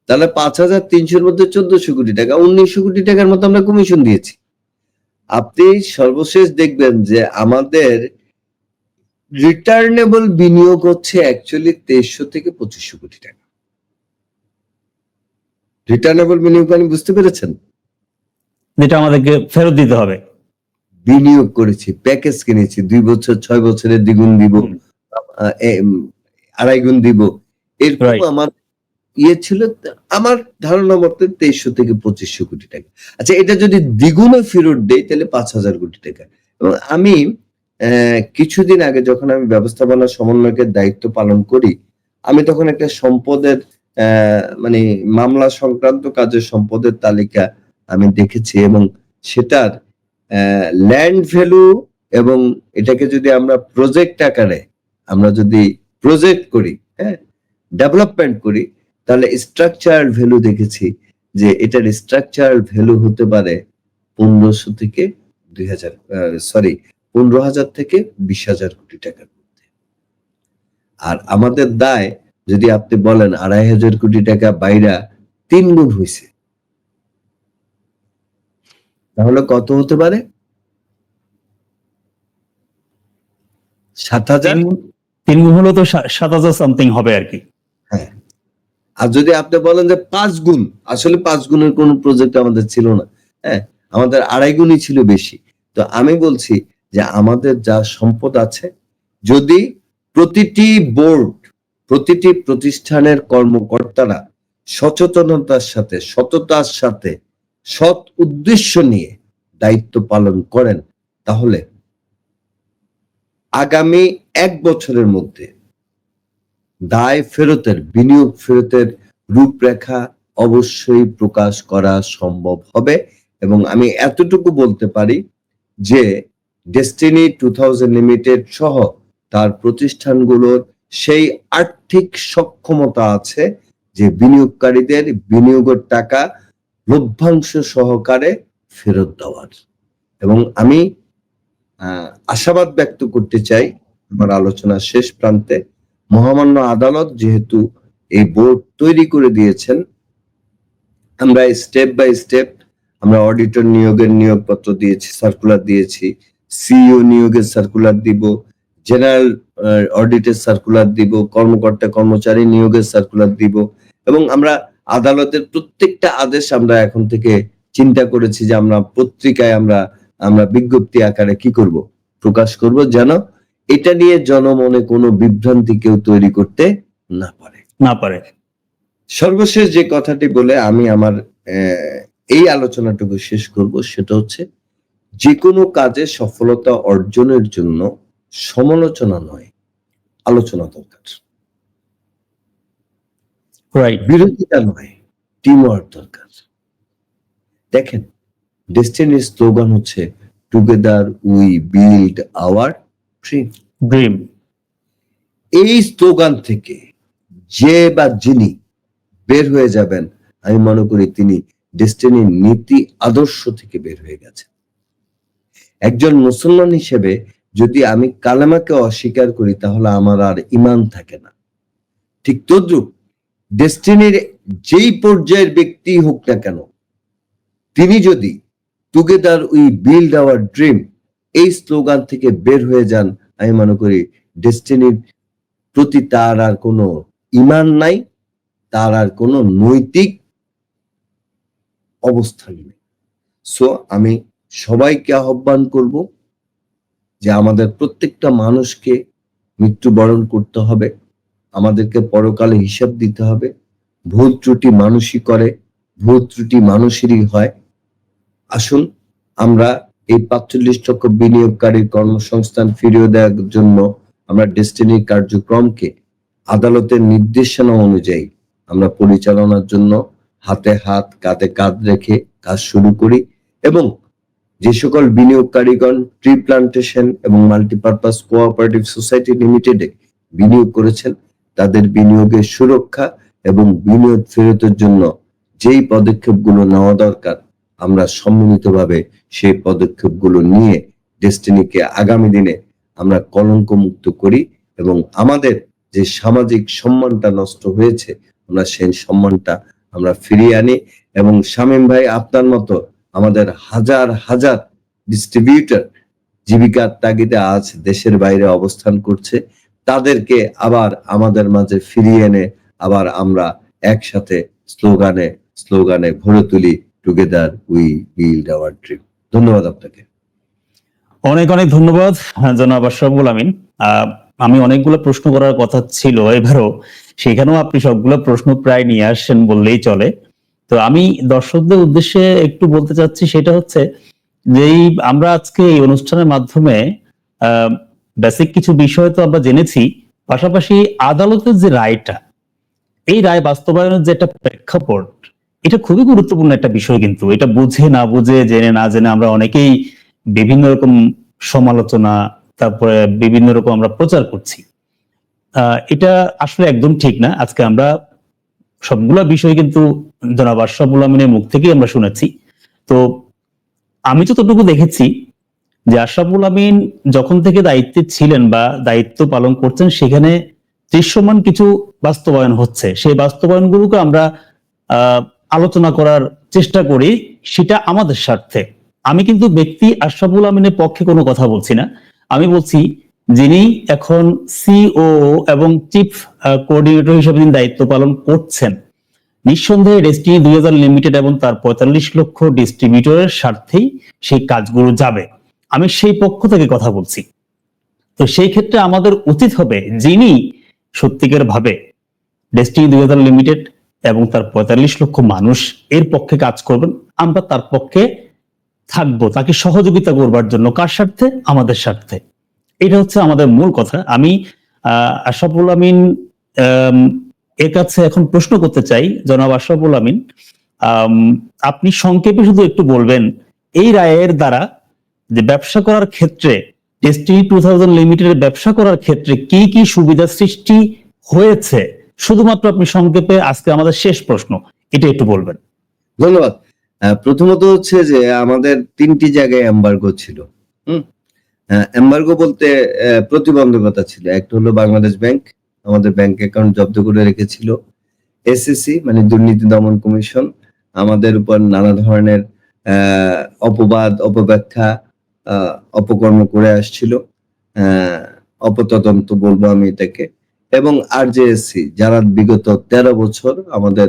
তাহলে 5,300 মধ্যে 1,400 কোটি টাকা, 1,900 কোটি টাকার মতো আমরা কমিশন দিয়েছি। আপনি সর্বশেষ দেখবেন যে আমাদের রিটার্নেবল বিনিয়োগ হচ্ছে অ্যাকচুয়ালি 2300 থেকে 2500 কোটি টাকা। রিটার্নেবল বিনিয়োগ মানে বুঝতে পেরেছেন? যেটা আমাদেরকে ফেরত দিতে হবে। বিনিয়োগ করেছি, প্যাকেজ কিনেছি, 2 বছর 6 বছরের দ্বিগুণ দিব, 2.5 গুণ দিব, এরকম আমার ছিল। আমার ধারণা মতে 2300 থেকে 2500 কোটি টাকা। আচ্ছা, এটা যদি দ্বিগুণে ফেরত দেই তাহলে 5,000 কোটি টাকা। এবং আমি কিছুদিন আগে যখন আমি ব্যবস্থাপনা সমন্বয়কের দায়িত্ব পালন করি, আমি তখন একটা সম্পদের মানে মামলা সংক্রান্ত কাজের সম্পদের তালিকা আমি দেখেছি, এবং সেটার ল্যান্ড ভ্যালু এবং এটাকে যদি আমরা প্রজেক্ট আকারে আমরা যদি প্রজেক্ট করি, ডেভেলপমেন্ট করি, তাহলে স্ট্রাকচারাল ভ্যালু দেখেছি যে এটার স্ট্রাকচারাল ভ্যালু হতে পারে 1500 থেকে 15,000 থেকে 20,000 কোটি টাকার মধ্যে। আর আমাদের দায় যদি আপনি বলেন 2,500 কোটি টাকা বাইরা 3 গুণ হয়েছে, তাহলে কত হতে পারে? 7,000। 3 গুণ হলো তো 7,000 সামথিং হবে আর কি। হ্যাঁ, আর যদি আপনি বলেন যে 5 গুণ, আসলে 5 গুণের কোন প্রজেক্ট আমাদের ছিল না, আমাদের 2.5 গুণই ছিল বেশি। তো আমি বলছি যে আমাদের যা সম্পদ আছে, যদি প্রতিটি বোর্ড, প্রতিটি প্রতিষ্ঠানের কর্মকর্তারা সচেতনতার সাথে, সততার সাথে, সৎ উদ্দেশ্য নিয়ে দায়িত্ব পালন করেন, তাহলে আগামী 1 বছরের মধ্যে দায় ফেরতের, বিনিয়োগ ফেরতের রূপরেখা অবশ্যই প্রকাশ করা সম্ভব হবে। এবং আমি এতটুকু বলতে পারি যে ডেস্টিনি 2000 লিমিটেড সহ তার প্রতিষ্ঠানগুলোর সেই আর্থিক সক্ষমতা আছে যে বিনিয়োগকারীদের বিনিয়োগের টাকা লভ্যাংশ সহকারে ফেরত দেওয়ার। এবং আমি আশাবাদ ব্যক্ত করতে চাই আমার আলোচনার শেষ প্রান্তে, মহামান্য আদালত যেহেতু এই বোর্ড তৈরি করে দিয়েছেন, আমরা স্টেপ বাই স্টেপ আমরা অডিটর নিয়োগের নিয়োগপত্র দিয়েছি, সার্কুলার দিয়েছি, সিইও নিয়োগের সার্কুলার দিব, জেনারেল অডিটের সার্কুলার দিব, কর্মকর্তা কর্মচারী নিয়োগের সার্কুলার দিব, এবং আমরা আদালতের প্রত্যেকটা আদেশ আমরা এখন থেকে চিন্তা করেছি যে আমরা পত্রিকায় আমরা বিজ্ঞপ্তি আকারে কি করব, প্রকাশ করব, যেন এটা নিয়ে জনমনে কোনো বিভ্রান্তি কেউ তৈরি করতে না পারে। সর্বশেষ যে কথাটি বলে আমি আমার এই আলোচনাটুকু শেষ করব, সেটা হচ্ছে যে কোনো কাজে সফলতা অর্জনের জন্য সমালোচনা নয়, আলোচনা দরকার। বিরোধিতা নয়, টিম ওয়ার্ক দরকার। দেখেন, ডেস্টিনির স্লোগান হচ্ছে together we build our dream. এই স্লোগান থেকে যে বা যিনি বের হয়ে যাবেন, আমি মনে করি তিনি ডেস্টিনির নীতি আদর্শ থেকে বের হয়ে গেছেন। একজন মুসলমান হিসেবে যদি আমি কালেমাকে অস্বীকার করি তাহলে আমার আর ঈমান থাকে না। ঠিক তদ্রুপ ডেস্টিনির যেই পর্যায়ের ব্যক্তি হোক না কেন, তিনি যদি together we build our dream এই স্লোগান থেকে বের হয়ে যান, আমি মনে করি ডেস্টিনির প্রতি তার আর কোনো ঈমান নাই, তার আর কোনো নৈতিক অবস্থান নেই। সো আমি সবাইকে আহ্বান করব যে আমাদের প্রত্যেকটা মানুষকে মৃত্যুবরণ করতে হবে, আমাদেরকে পরকালে হিসাব দিতে হবে। ভুল ত্রুটি মানুষই করে, ভুল ত্রুটি মানুষেরই হয়। আসুন আমরা এই ৪৫ লক্ষ বিনিয়োগকারীর কর্মসংস্থান ফিরিয়ে দেওয়ার জন্য আমরা ডেস্টিনির কার্যক্রমকে আদালতের নির্দেশনা অনুযায়ী আমরা পরিচালনার জন্য হাতে হাত কাঁধে কাঁধ রেখে কাজ শুরু করি, এবং যে সকল বিনিয়োগকারীগণ ট্রি প্লান্টেশন এবং মাল্টিপারপাস কোঅপারেটিভ সোসাইটি লিমিটেডে বিনিয়োগ করেছেন, তাদের বিনিয়োগের সুরক্ষা এবং বিনিয়োগ ফেরতের জন্য যেই পদক্ষেপগুলো নেওয়া দরকার, আমরা সম্মিলিতভাবে সেই পদক্ষেপগুলো নিয়ে ডেস্টিনিকে আগামী দিনে আমরা কলঙ্ক মুক্ত করি এবং আমাদের যে সামাজিক সম্মানটা নষ্ট হয়েছে আমরা সেই সম্মানটা আমরা ফিরিয়ে আনি। এবং শামীম ভাই, আপনার মতো আমাদের হাজার হাজার ডিস্ট্রিবিউটর জীবিকার তাগিদে আজ দেশের বাইরে অবস্থান করছে, তাদেরকে আবার আমাদের মাঝে ফিরিয়ে এনে আবার আমরা একসাথে স্লোগানে স্লোগানে ভরে তুলি together we build our dream. ধন্যবাদ আপনাকে। অনেক অনেক ধন্যবাদ জনাব আশরাফুল আমিন। আমি অনেকগুলো প্রশ্ন করার কথা ছিল এবারও, সেখানেও আপনি সবগুলো প্রশ্ন প্রায় নিয়ে আসছেন বললেই চলে। তো আমি দর্শকদের উদ্দেশ্যে একটু বলতে চাচ্ছি, সেটা হচ্ছে যে আমরা আজকে এই অনুষ্ঠানের মাধ্যমে বেসিক কিছু বিষয় তো আমরা জেনেছি, পাশাপাশি আদালতের যে রায়টা, এই রায় বাস্তবায়নের যে একটা প্রেক্ষাপট, এটা খুবই গুরুত্বপূর্ণ একটা বিষয়। কিন্তু এটা বুঝে না বুঝে, জেনে না জেনে আমরা অনেকেই বিভিন্ন রকম সমালোচনা, তারপরে বিভিন্ন রকম আমরা প্রচার করছি। এটা আসলে একদম ঠিক না। আজকে আমরা সবগুলা বিষয় কিন্তু জনাব আশরাফুল আমিনের মুখ থেকেই আমরা শুনেছি। তো আমি যতটুকু দেখেছি যে আশরাফুল আমিন যখন থেকে দায়িত্বে ছিলেন বা দায়িত্ব পালন করছেন, সেখানে দৃশ্যমান কিছু বাস্তবায়ন হচ্ছে। সেই বাস্তবায়নগুলোকে আমরা আলোচনা করার চেষ্টা করি, সেটা আমাদের স্বার্থে। আমি কিন্তু ব্যক্তি আশরাফুল আমিনের পক্ষে কোনো কথা বলছি না। আমি বলছি যিনি এখন সিও এবং চিফ কোঅর্ডিনেটর হিসেবে তিনি দায়িত্ব পালন করছেন, নিঃসন্দেহে ডেস্টিনি 2000 লিমিটেড এবং তার 45 লক্ষ ডিস্ট্রিবিউটরের স্বার্থেই সেই কাজগুলো যাবে। আমি সেই পক্ষ থেকে কথা বলছি। তো সেই ক্ষেত্রে আমাদের উচিত হবে, যিনি সত্যিকার ভাবে ডেস্টিনি 2000 লিমিটেড এবং তার 45 লক্ষ মানুষ এর পক্ষে কাজ করবেন, আমরা তার পক্ষে থাকবো, তাকে সহযোগিতা করবার জন্য। কার স্বার্থে? আমাদের স্বার্থে। এটা হচ্ছে আমাদের মূল কথা। আমি আশরাফুল আমিন এর কাছে এখন প্রশ্ন করতে চাই, জনাব আশরাফুল আমিন, আপনি সংক্ষেপে শুধু একটু বলবেন এই রায়ের দ্বারা যে ব্যবসা করার ক্ষেত্রে, ডেস্টিনি 2000 লিমিটেডের ব্যবসা করার ক্ষেত্রে কি কি সুবিধা সৃষ্টি হয়েছে, শুধুমাত্র আপনি সংক্ষেপে, আজকে আমাদের শেষ প্রশ্ন, এটা একটু বলবেন। ধন্যবাদ। প্রথমত হচ্ছে যে আমাদের 3টি জায়গায় এমবার্গো ছিল। এমবার্গো বলতে প্রতিবন্ধকতা ছিল। একটা হলো বাংলাদেশ ব্যাংক, আমাদের ব্যাংক অ্যাকাউন্ট জব্দ করে রেখেছিল। এসএসসি মানে দুর্নীতি দমন কমিশন আমাদের উপর নানা ধরনের অপবাদ, অপব্যাখ্যা, অপকর্ম করে আসছিল, অপতদন্ত বলবো আমি এটাকে। এবং আরজেএসসি যারা বিগত 13 বছর আমাদের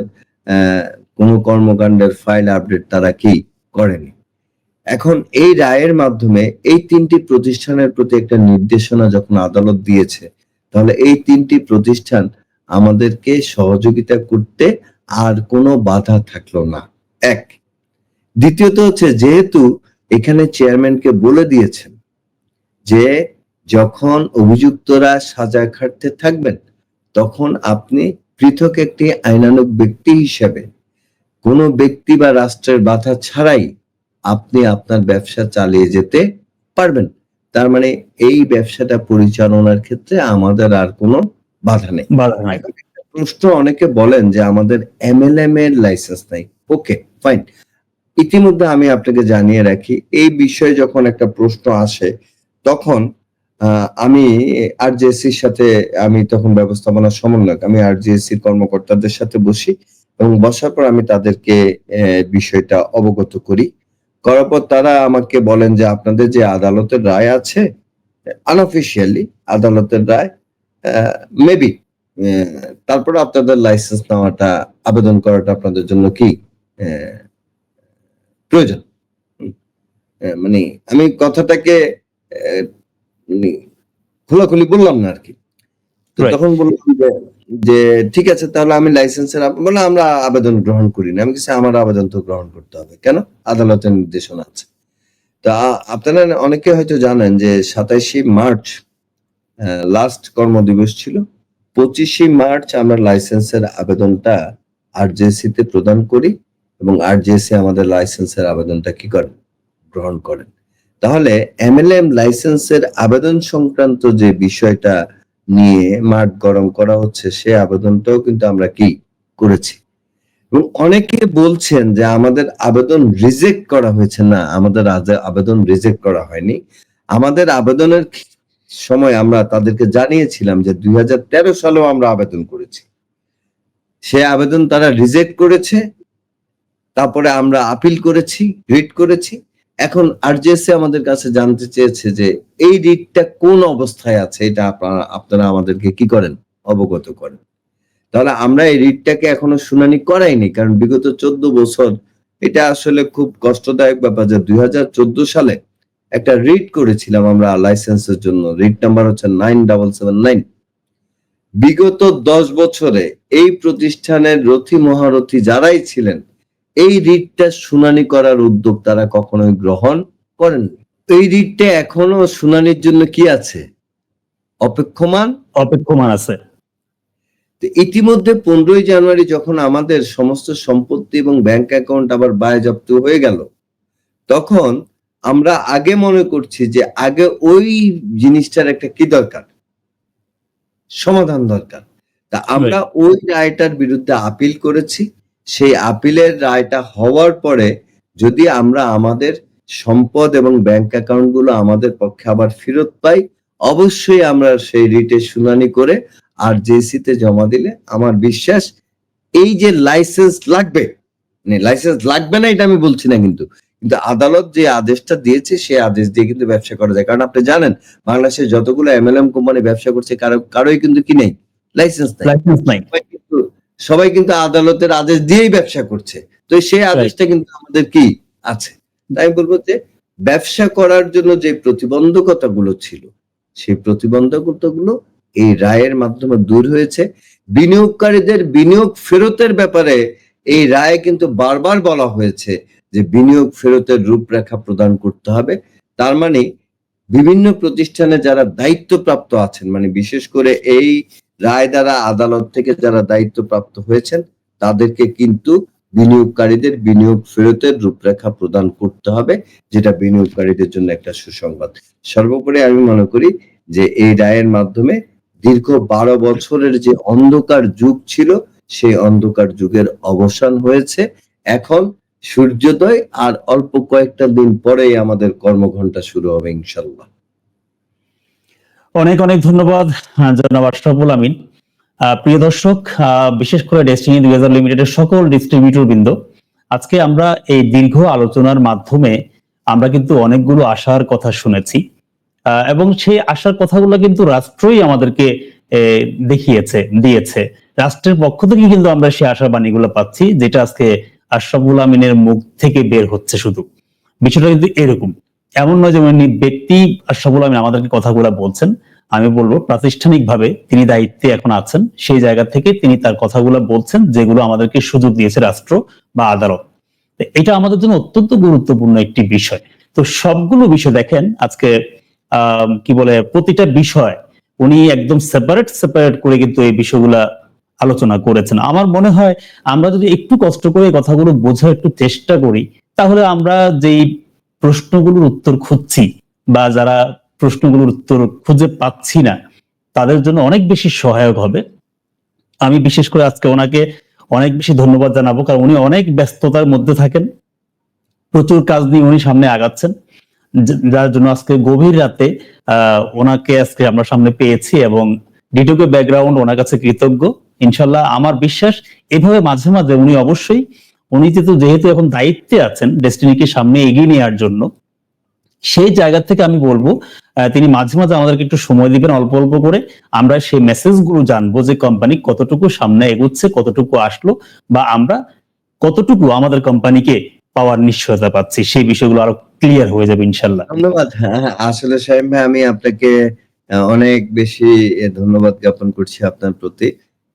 কোনো কর্মকাণ্ডের ফাইল আপডেট তারা কি করেনি। এখন এই রায়ের মাধ্যমে এই 3টি প্রতিষ্ঠানের প্রতি একটা নির্দেশনা যখন আদালত দিয়েছে, তাহলে এই 3টি প্রতিষ্ঠান আমাদেরকে সহযোগিতা করতে আর কোনো বাধা থাকলো না। এক। দ্বিতীয়ত হচ্ছে, যেহেতু এখানে চেয়ারম্যানকে বলে দিয়েছেন যে যখন অভিযুক্তরা সাজা খাটতে থাকবেন, তখন আপনি পৃথক একটি আইনানুগ ব্যক্তি হিসেবে কোনো ব্যক্তি বা রাষ্ট্রের বাধা ছাড়াই আপনি আপনার ব্যবসা চালিয়ে যেতে পারবেন। তার মানে এই ব্যবসাটা পরিচালনার ক্ষেত্রে আমাদের আর কোনো বাধা নেই। প্রশ্ন অনেকে বলেন যে আমাদের এমএলএম এর লাইসেন্স নাই। ওকে, ফাইন। ইতিমধ্যে আমি আপনাকে জানিয়ে রাখি, এই বিষয়ে যখন একটা প্রশ্ন আসে তখন আমি আরজেএসির সাথে, আমি তখন ব্যবস্থাপনা সমন্বয়ক, আমি আরজেএসির কর্মকর্তাদের সাথে বসি এবং বসার পর আমি তাদেরকে বিষয়টা অবগত করি। করার পর তারা আমাকে বলেন যে আপনাদের যে আদালতের রায় আছে, আনঅফিসিয়ালি আদালতের রায়, মেবি তারপরে আপনাদের লাইসেন্স নেওয়াটা, আবেদন করাটা আপনাদের জন্য কি প্রয়োজন। মানে আমি কথাটাকে মানে খোলাখুলি বললাম না আর কি। তো Right. তখন বললাম যে ঠিক আছে, তাহলে আমি লাইসেন্সের বলে আমরা আবেদন গ্রহণ করি না। আমি কিছু, আমার আবেদন তো গ্রহণ করতে হবে, কেন? আদালতের নির্দেশনা আছে। তা আপনারা অনেকে হয়তো জানেন যে 27শে মার্চ লাস্ট কর্মদিবস ছিল। 25শে মার্চ আমরা লাইসেন্সের আবেদনটা আরজেএসি তে প্রদান করি এবং আরজেএসি আমাদের লাইসেন্সের আবেদনটা কি করেন? গ্রহণ করেন। তাহলে এমএলএম লাইসেন্সের আবেদন সংক্রান্ত যে বিষয়টা নিয়ে মাঠ গরম করা হচ্ছে, সে আবেদনটাও কিন্তু আমরা কি করেছি। এবং অনেকে বলছেন যে আমাদের আবেদন রিজেক্ট করা হয়েছে। না, আমাদের আবেদন রিজেক্ট করা হয়নি। আমাদের আবেদনের সময় আমরা তাদেরকে জানিয়েছিলাম যে 2013 সালেও আমরা আবেদন করেছি। সে আবেদন তারা রিজেক্ট করেছে। তারপরে আমরা আপিল করেছি, রিট করেছি। এখন আরজেএসি আমাদের কাছে জানতে চেয়েছে যে এই রিটটা কোন অবস্থায় আছে, এটা আপনারা আমাদেরকে কি করেন? অবগত করেন। তাহলে আমরা এই রিটটাকে এখনো শুনানি করাইনি, কারণ বিগত 14 বছর, এটা আসলে খুব কষ্টদায়ক ব্যাপার যে 2014 সালে একটা রিট করেছিলাম আমরা লাইসেন্সের জন্য। রিট নাম্বার হচ্ছে 9779। বিগত 10 বছরে এই প্রতিষ্ঠানের রথী মহারথী যারাই ছিলেন, এই রিটটা শুনানি করার উদ্যোগ তারা কখনোই গ্রহণ করেননি। এই রিটটা এখনো শুনানির জন্য কি আছে? অপেক্ষমান আছে। ইতিমধ্যে 15ই জানুয়ারি যখন আমাদের সমস্ত সম্পত্তি এবং ব্যাংক অ্যাকাউন্ট আবার বাজেয়াপ্ত হয়ে গেল, তখন আমরা আগে মনে করছি যে আগে ওই জিনিসটার একটা কি দরকার? সমাধান দরকার। তা আমরা ওই রায়টার বিরুদ্ধে আপিল করেছি। সেই আপিলের রায়টা হওয়ার পরে যদি আমরা আমাদের সম্পদ এবং ব্যাংক অ্যাকাউন্ট গুলো আমাদের পক্ষে আবার ফেরত পাই, অবশ্যই আমরা সেই রিটের শুনানি করে আরজেএসি তে জমা দিলে আমার বিশ্বাস এই যে লাইসেন্স লাগবে, মানে লাইসেন্স লাগবে না এটা আমি বলছি না, কিন্তু আদালত যে আদেশটা দিয়েছে সেই আদেশ দিয়ে কিন্তু ব্যবসা করা যায়। কারণ আপনি জানেন বাংলাদেশে যতগুলো এমএলএম কোম্পানি ব্যবসা করছে কারোই কিন্তু কি নেই? লাইসেন্স নাই। সবাই কিন্তু আদালতের আদেশ দিয়েই ব্যবসা করছে। তো সেই আদেশটা কিন্তু আমাদের কি আছে। তাই আমি বলবো যে ব্যবসা করার জন্য যে প্রতিবন্ধকতাগুলো ছিল, সেই প্রতিবন্ধকতাগুলো এই রায়ের মাধ্যমে দূর হয়েছে। বিনিয়োগকারীদের বিনিয়োগ ফেরতের ব্যাপারে এই রায়ে কিন্তু বারবার বলা হয়েছে যে বিনিয়োগ ফেরতের রূপরেখা প্রদান করতে হবে। তার মানে বিভিন্ন প্রতিষ্ঠানে যারা দায়িত্বপ্রাপ্ত আছেন, মানে বিশেষ করে এই রায় দ্বারা আদালত থেকে যারা দায়িত্বপ্রাপ্ত হয়েছেন, তাদেরকে কিন্তু বিনিয়োগকারীদের বিনিয়োগ ফেরতের রূপরেখা প্রদান করতে হবে, যেটা বিনিয়োগকারীদের জন্য একটা সুসংবাদ। সর্বোপরি আমি মনে করি যে এই রায়ের মাধ্যমে দীর্ঘ 12 বছরের যে অন্ধকার যুগ ছিল, সেই অন্ধকার যুগের অবসান হয়েছে। এখন সূর্যোদয়, আর অল্প কয়েকটা দিন পরেই আমাদের কর্মঘণ্টা শুরু হবে ইনশাল্লাহ। অনেক অনেক ধন্যবাদ জনাব আশরাফুল আমিন। প্রিয় দর্শক, বিশেষ করে ডেস্টিনি 2000 লিমিটেডের সকল ডিস্ট্রিবিউটর বৃন্দ, আজকে আমরা এই দীর্ঘ আলোচনার মাধ্যমে আমরা কিন্তু অনেকগুলো আশার কথা শুনেছি এবং সেই আশার কথাগুলো কিন্তু রাষ্ট্রই আমাদেরকে দিয়েছে। রাষ্ট্রের পক্ষ থেকে কিন্তু আমরা সেই আশার বাণীগুলো পাচ্ছি, যেটা আজকে আশরাফুল আমিনের মুখ থেকে বের হচ্ছে। শুধু বিষয়টা কিন্তু এরকম, এমন নয় যে ব্যক্তি আশরাফুল আমিন আমাদেরকে কথাগুলো বলছেন। আমি বলবো প্রাতিষ্ঠানিকভাবে তিনি দায়িত্বে এখন আছেন, সেই জায়গা থেকে তিনি তার কথাগুলো বলছেন, যেগুলো আমাদেরকে সুযোগ দিয়েছে রাষ্ট্র বা আদালত। এটা আমাদের জন্য অত্যন্ত গুরুত্বপূর্ণ একটি বিষয়। তো সবগুলো বিষয় দেখেন আজকে কি বলে, প্রতিটা বিষয় উনি একদম সেপারেট করে কিন্তু এই বিষয়গুলা আলোচনা করেছেন। আমার মনে হয় আমরা যদি একটু কষ্ট করে কথাগুলো বোঝার একটু চেষ্টা করি, তাহলে আমরা যেই প্রশ্নগুলোর উত্তর খুঁজছি বা যারা প্রশ্নগুলোর উত্তর খুঁজে পাচ্ছি না, তাদের জন্য অনেক বেশি সহায়ক হবে। আমি বিশেষ করে আজকে ওনাকে অনেক বেশি ধন্যবাদ জানাবো, কারণ উনি অনেক ব্যস্ততার মধ্যে থাকেন, প্রচুর কাজ নিয়ে উনি সামনে আগাচ্ছেন, যার জন্য আজকে গভীর রাতে ওনাকে আজকে আমরা সামনে পেয়েছি, এবং ডিটোকে ব্যাকগ্রাউন্ড ওনার কাছে কৃতজ্ঞ। ইনশাল্লাহ আমার বিশ্বাস এভাবে মাঝে মাঝে উনি অবশ্যই, উনি যেহেতু এখন দায়িত্বে আছেন ডেস্টিনিকে সামনে এগিয়ে নেওয়ার জন্য, সেই জায়গা থেকে আমি বলবো তিনি মাঝে মাঝে আমাদেরকে একটু সময় দিবেন, অল্প অল্প করে আমরা সেই মেসেজগুলো জানবো যে কোম্পানি কতটুকু সামনে এগোচ্ছে, কতটুকু আসলো, বা আমরা কতটুকু আমাদের কোম্পানিকে পাওয়ার নিশ্চয়তা পাচ্ছি, সেই বিষয়গুলো আরো ক্লিয়ার হয়ে যাবে ইনশাল্লাহ। ধন্যবাদ। হ্যাঁ, আসলে সাহেব ভাই, আমি আপনাকে অনেক বেশি ধন্যবাদ জ্ঞাপন করছি, আপনার প্রতি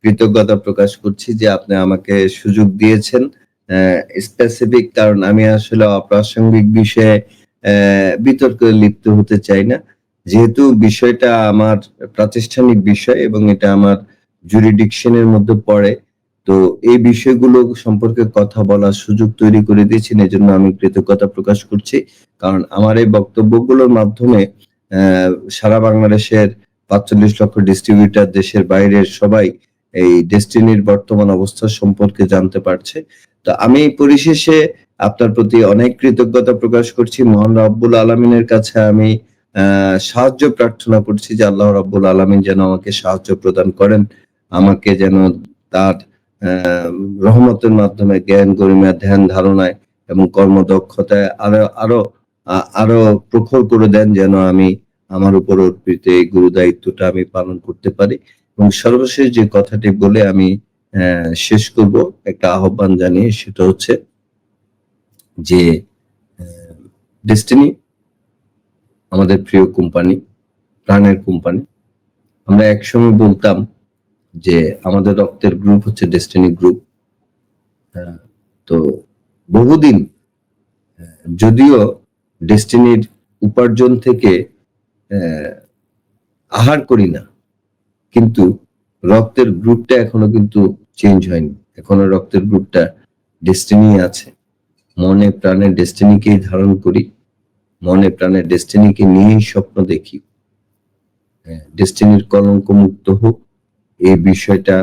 কৃতজ্ঞতা প্রকাশ করছি যে আপনি আমাকে সুযোগ দিয়েছেন স্পেসিফিক, কারণ আমি আসলে অপ্রাসঙ্গিক বিষয়ে বিতর্কে লিপ্ত হতে চাই না, যেহেতু বিষয়টা আমার প্রাতিষ্ঠানিক বিষয় এবং এটা আমার জুরিডিকশনের মধ্যে পড়ে। তো এই বিষয়গুলো সম্পর্কে কথা বলার সুযোগ তৈরি করে দিয়েছেন, এজন্য আমি কৃতজ্ঞতা প্রকাশ করছি। কারণ আমার এই বক্তব্যগুলোর মাধ্যমে সারা বাংলাদেশের ৪৫ লক্ষ ডিস্ট্রিবিউটর, দেশের বাইরের সবাই এই ডেস্টিনির বর্তমান অবস্থা সম্পর্কে জানতে পারছে। তো আমি পরিশেষে আপনার প্রতি অনেক কৃতজ্ঞতা প্রকাশ করছি। মহান রব্বুল আলামিনের কাছে আমি সাহায্য প্রার্থনা করছি যে আল্লাহ রব্বুল আলামিন যেন আমাকে সাহায্য প্রদান করেন, আমাকে যেন তার রহমতের মাধ্যমে জ্ঞান, গরিমা, ধ্যান ধারণায় এবং কর্মদক্ষতায় আরো প্রখর করে দেন, যেন আমি আমার উপর অর্পিত এই গুরু দায়িত্বটা আমি পালন করতে পারি। এবং সর্বশেষ যে কথাটি বলে আমি শেষ করব একটা আহ্বান জানিয়ে, সেটা হচ্ছে যে ডেস্টিনি আমাদের প্রিয় কোম্পানি, প্রাণের কোম্পানি। আমরা একসময় বলতাম যে আমাদের রক্তের গ্রুপ হচ্ছে ডেস্টিনি গ্রুপ। তো বহুদিন যদিও ডেস্টিনির উপার্জন থেকে আহার করি না, কিন্তু রক্তের গ্রুপটা এখনো কিন্তু চেঞ্জ হয়নি, এখনো রক্তের গ্রুপটা ডেস্টিনি আছে। মনে প্রাণে ডেস্টিনিকেই ধারণ করি, মনে প্রাণে ডেস্টিনিকে নিয়েই স্বপ্ন দেখি। ডেস্টিনির কলঙ্ক মুক্ত হোক, এই বিষয়টা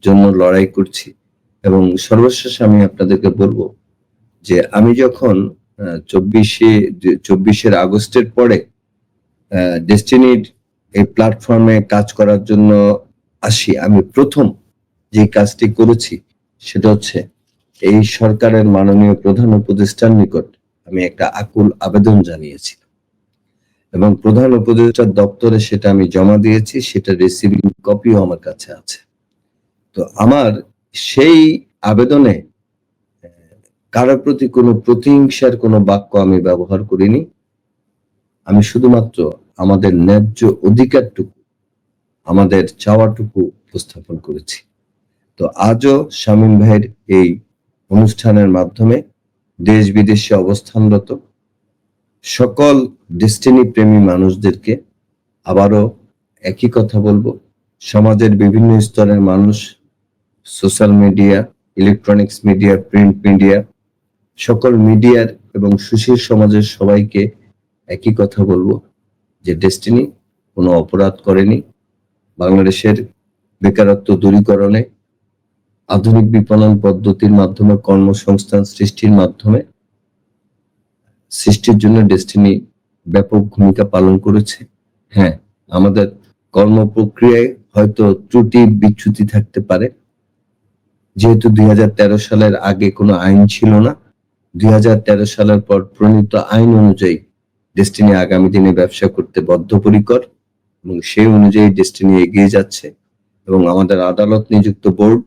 জন্য লড়াই করছি। এবং সর্বশেষ আমি আপনাদেরকে বলবো যে আমি যখন 24শে আগস্টের পরে ডেস্টিনির এই প্ল্যাটফর্মে কাজ করার জন্য আসি, আমি প্রথম যে কাজটি করেছি সেটা হচ্ছে এই সরকারের মাননীয় প্রধান উপদেষ্টার নিকট আমি একটা আকুল আবেদন জানিয়েছি, এবং প্রধান উপদেষ্টার দপ্তরে সেটা আমি জমা দিয়েছি, সেটা রিসিভিং কপিও আমার কাছে আছে। তো আমার সেই আবেদনে কারোর প্রতি কোনো প্রতিহিংসার কোনো বাক্য আমি ব্যবহার করিনি। আমি শুধুমাত্র আমাদের ন্যায্য অধিকারটুকু, আমাদের চাওয়াটুকু উপস্থাপন করেছি। তো আজও শামীম ভাইয়ের এই অনুষ্ঠানের মাধ্যমে দেশ বিদেশে অবস্থানরত সকল ডেস্টিনি প্রেমী মানুষদেরকে আবারও একই কথা বলবো, সমাজের বিভিন্ন স্তরের মানুষ, social media, electronics media, print media, সকল মিডিয়ার এবং সুশীল সমাজের সবাইকে একই কথা বলবো যে ডেস্টিনি কোনো অপরাধ করেনি। বাংলাদেশের বেকারত্ব দূরীকরণে আধুনিক বিপণন পদ্ধতির মাধ্যমে কর্মসংস্থান সৃষ্টির জন্য ডেস্টিনি ব্যাপক ভূমিকা পালন করেছে। হ্যাঁ, আমাদের কর্ম প্রক্রিয়ায় হয়তো ত্রুটি বিচ্যুতি থাকতে পারে, যেহেতু 2013 সালের আগে কোনো আইন ছিল না। 2013 সালের পর প্রণীত আইন অনুযায়ী ডেস্টিনি আগামী দিনে ব্যবসা করতে বদ্ধপরিকর, এবং সেই অনুযায়ী ডেস্টিনি এগিয়ে যাচ্ছে। এবং আমাদের আদালত নিযুক্ত বোর্ড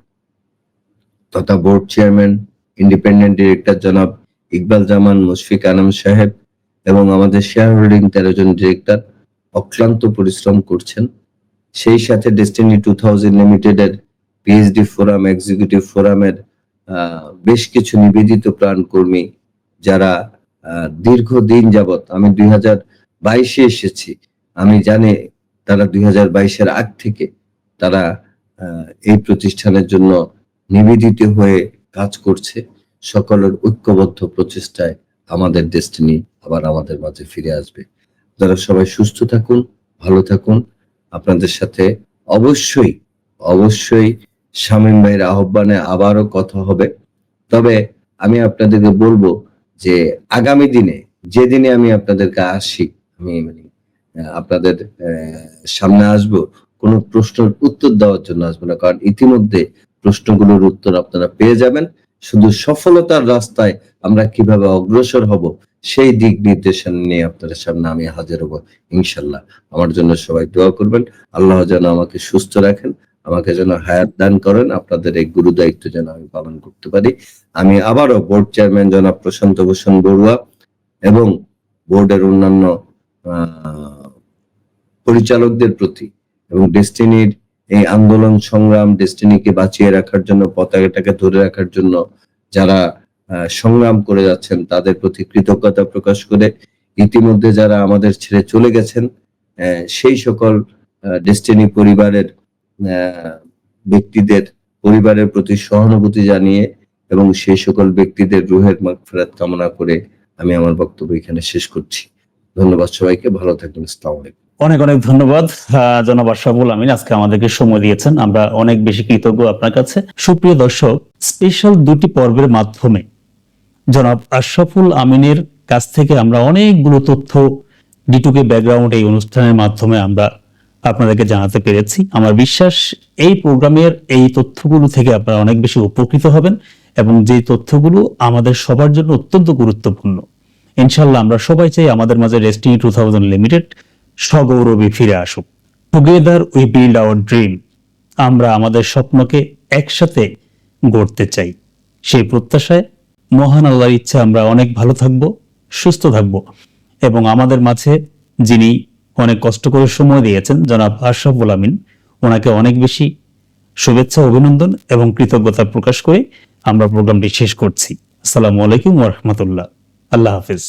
তথা বোর্ড চেয়ারম্যান, ইন্ডিপেন্ডেন্ট ডিরেক্টর জনাব ইকবাল জামান মুশফিক আনাম সাহেব এবং আমাদের শেয়ার হোল্ডিং 13 জন ডিরেক্টর অক্লান্ত পরিশ্রম করছেন। সেই সাথে ডেস্টিনি 2000 লিমিটেডের পিএইচডি ফোরাম, এক্সিকিউটিভ ফোরামের বেশ কিছু নিবেদিত প্রাণ কর্মী, যারা দীর্ঘদিন যাবত, আমি 2022-এ এসেছি, আমি জানি তারা 2022-এর আগ থেকে তারা এই প্রতিষ্ঠানের জন্য নিবেদিত হয়ে কাজ করছে। সকলের ঐক্যবদ্ধ প্রচেষ্টায় আমাদের ডেস্টিনি আবার আমাদের মাঝে ফিরে আসবে। যারা সবাই সুস্থ থাকুন, ভালো থাকুন। আপনাদের সাথে অবশ্যই অবশ্যই শামীম ভাইয়ের আহ্বানে আবারও কথা হবে। তবে আমি আপনাদেরকে বলবো যে আগামী দিনে যেদিনে আমি আপনাদেরকে আসি, আমি মানে আপনাদের সামনে আসব, কোনো প্রশ্নের উত্তর দেওয়ার জন্য আসবো না, কারণ ইতিমধ্যে প্রশ্নগুলোর উত্তর আপনারা পেয়ে যাবেন। শুধু সফলতার রাস্তায় আমরা কিভাবে অগ্রসর হব সেই দিক নির্দেশনা নিয়ে আপনাদের সামনে আমি হাজির হব ইনশাল্লাহ। আমার জন্য সবাই দোয়া করবেন, আল্লাহ যেন আমাকে সুস্থ রাখেন, আমাকে যেন হায়াত দান করেন, আপনাদের এই গুরু দায়িত্ব যেন আমি পালন করতে পারি। আমি আবারও বোর্ড চেয়ারম্যান জনাব প্রশান্ত ভূষণ বড়ুয়া এবং বোর্ডের অন্যান্য পরিচালকদের প্রতি এবং ডেস্টিনির এই আন্দোলন সংগ্রাম, ডেস্টিনিকে বাঁচিয়ে রাখার জন্য, পতাকাটাকে ধরে রাখার জন্য যারা সংগ্রাম করে যাচ্ছেন তাদের প্রতি কৃতজ্ঞতা প্রকাশ করে, ইতিমধ্যে যারা আমাদের ছেড়ে চলে গেছেন সেই সকল ডেস্টিনি পরিবারের ব্যক্তিদের পরিবারের প্রতি সহানুভূতি জানিয়ে এবং সেই সকল ব্যক্তিদের রুহের মাগফিরাত কামনা করে আমি আমার বক্তব্য এখানে শেষ করছি। ধন্যবাদ সবাইকে, ভালো থাকবেন। আসসালামু আলাইকুম। অনেক অনেক ধন্যবাদ জনাব আশরাফুল আমিন, আজকে আমাদেরকে সময় দিয়েছেন, আমরা অনেক বেশি কৃতজ্ঞ আপনার কাছে। সুপ্রিয় দর্শক, স্পেশাল দুটি পর্বের মাধ্যমে জনাব আশরাফুল আমিনের কাছ থেকে আমরা অনেকগুলো তথ্য ডিটুকে ব্যাকগ্রাউন্ড এই অনুষ্ঠানের মাধ্যমে আমরা আপনাদেরকে জানাতে পেরেছি। আমার বিশ্বাস এই প্রোগ্রামের এই তথ্যগুলো থেকে আপনারা অনেক বেশি উপকৃত হবেন এবং যে তথ্যগুলো আমাদের সবার জন্য অত্যন্ত গুরুত্বপূর্ণ। ইনশাল্লাহ আমরা সবাই চাই আমাদের মাঝে ডেস্টিনি 2000 লিমিটেড সগৌরবে ফিরে আসুক। Together we build our dream. আমরা আমাদের স্বপ্নকে একসাথে গড়তে চাই। সেই প্রত্যাশায় মহান আল্লাহর ইচ্ছা আমরা অনেক ভালো থাকব, সুস্থ থাকব এবং আমাদের মাঝে যিনি অনেক কষ্ট করে সময় দিয়েছেন জনাব আশরাফুল আমিন, ওনাকে অনেক বেশি শুভেচ্ছা, অভিনন্দন এবং কৃতজ্ঞতা প্রকাশ করে আমরা প্রোগ্রামটি শেষ করছি। আসসালামু আলাইকুম ওয়া রাহমাতুল্লাহ। আল্লাহ হাফেজ।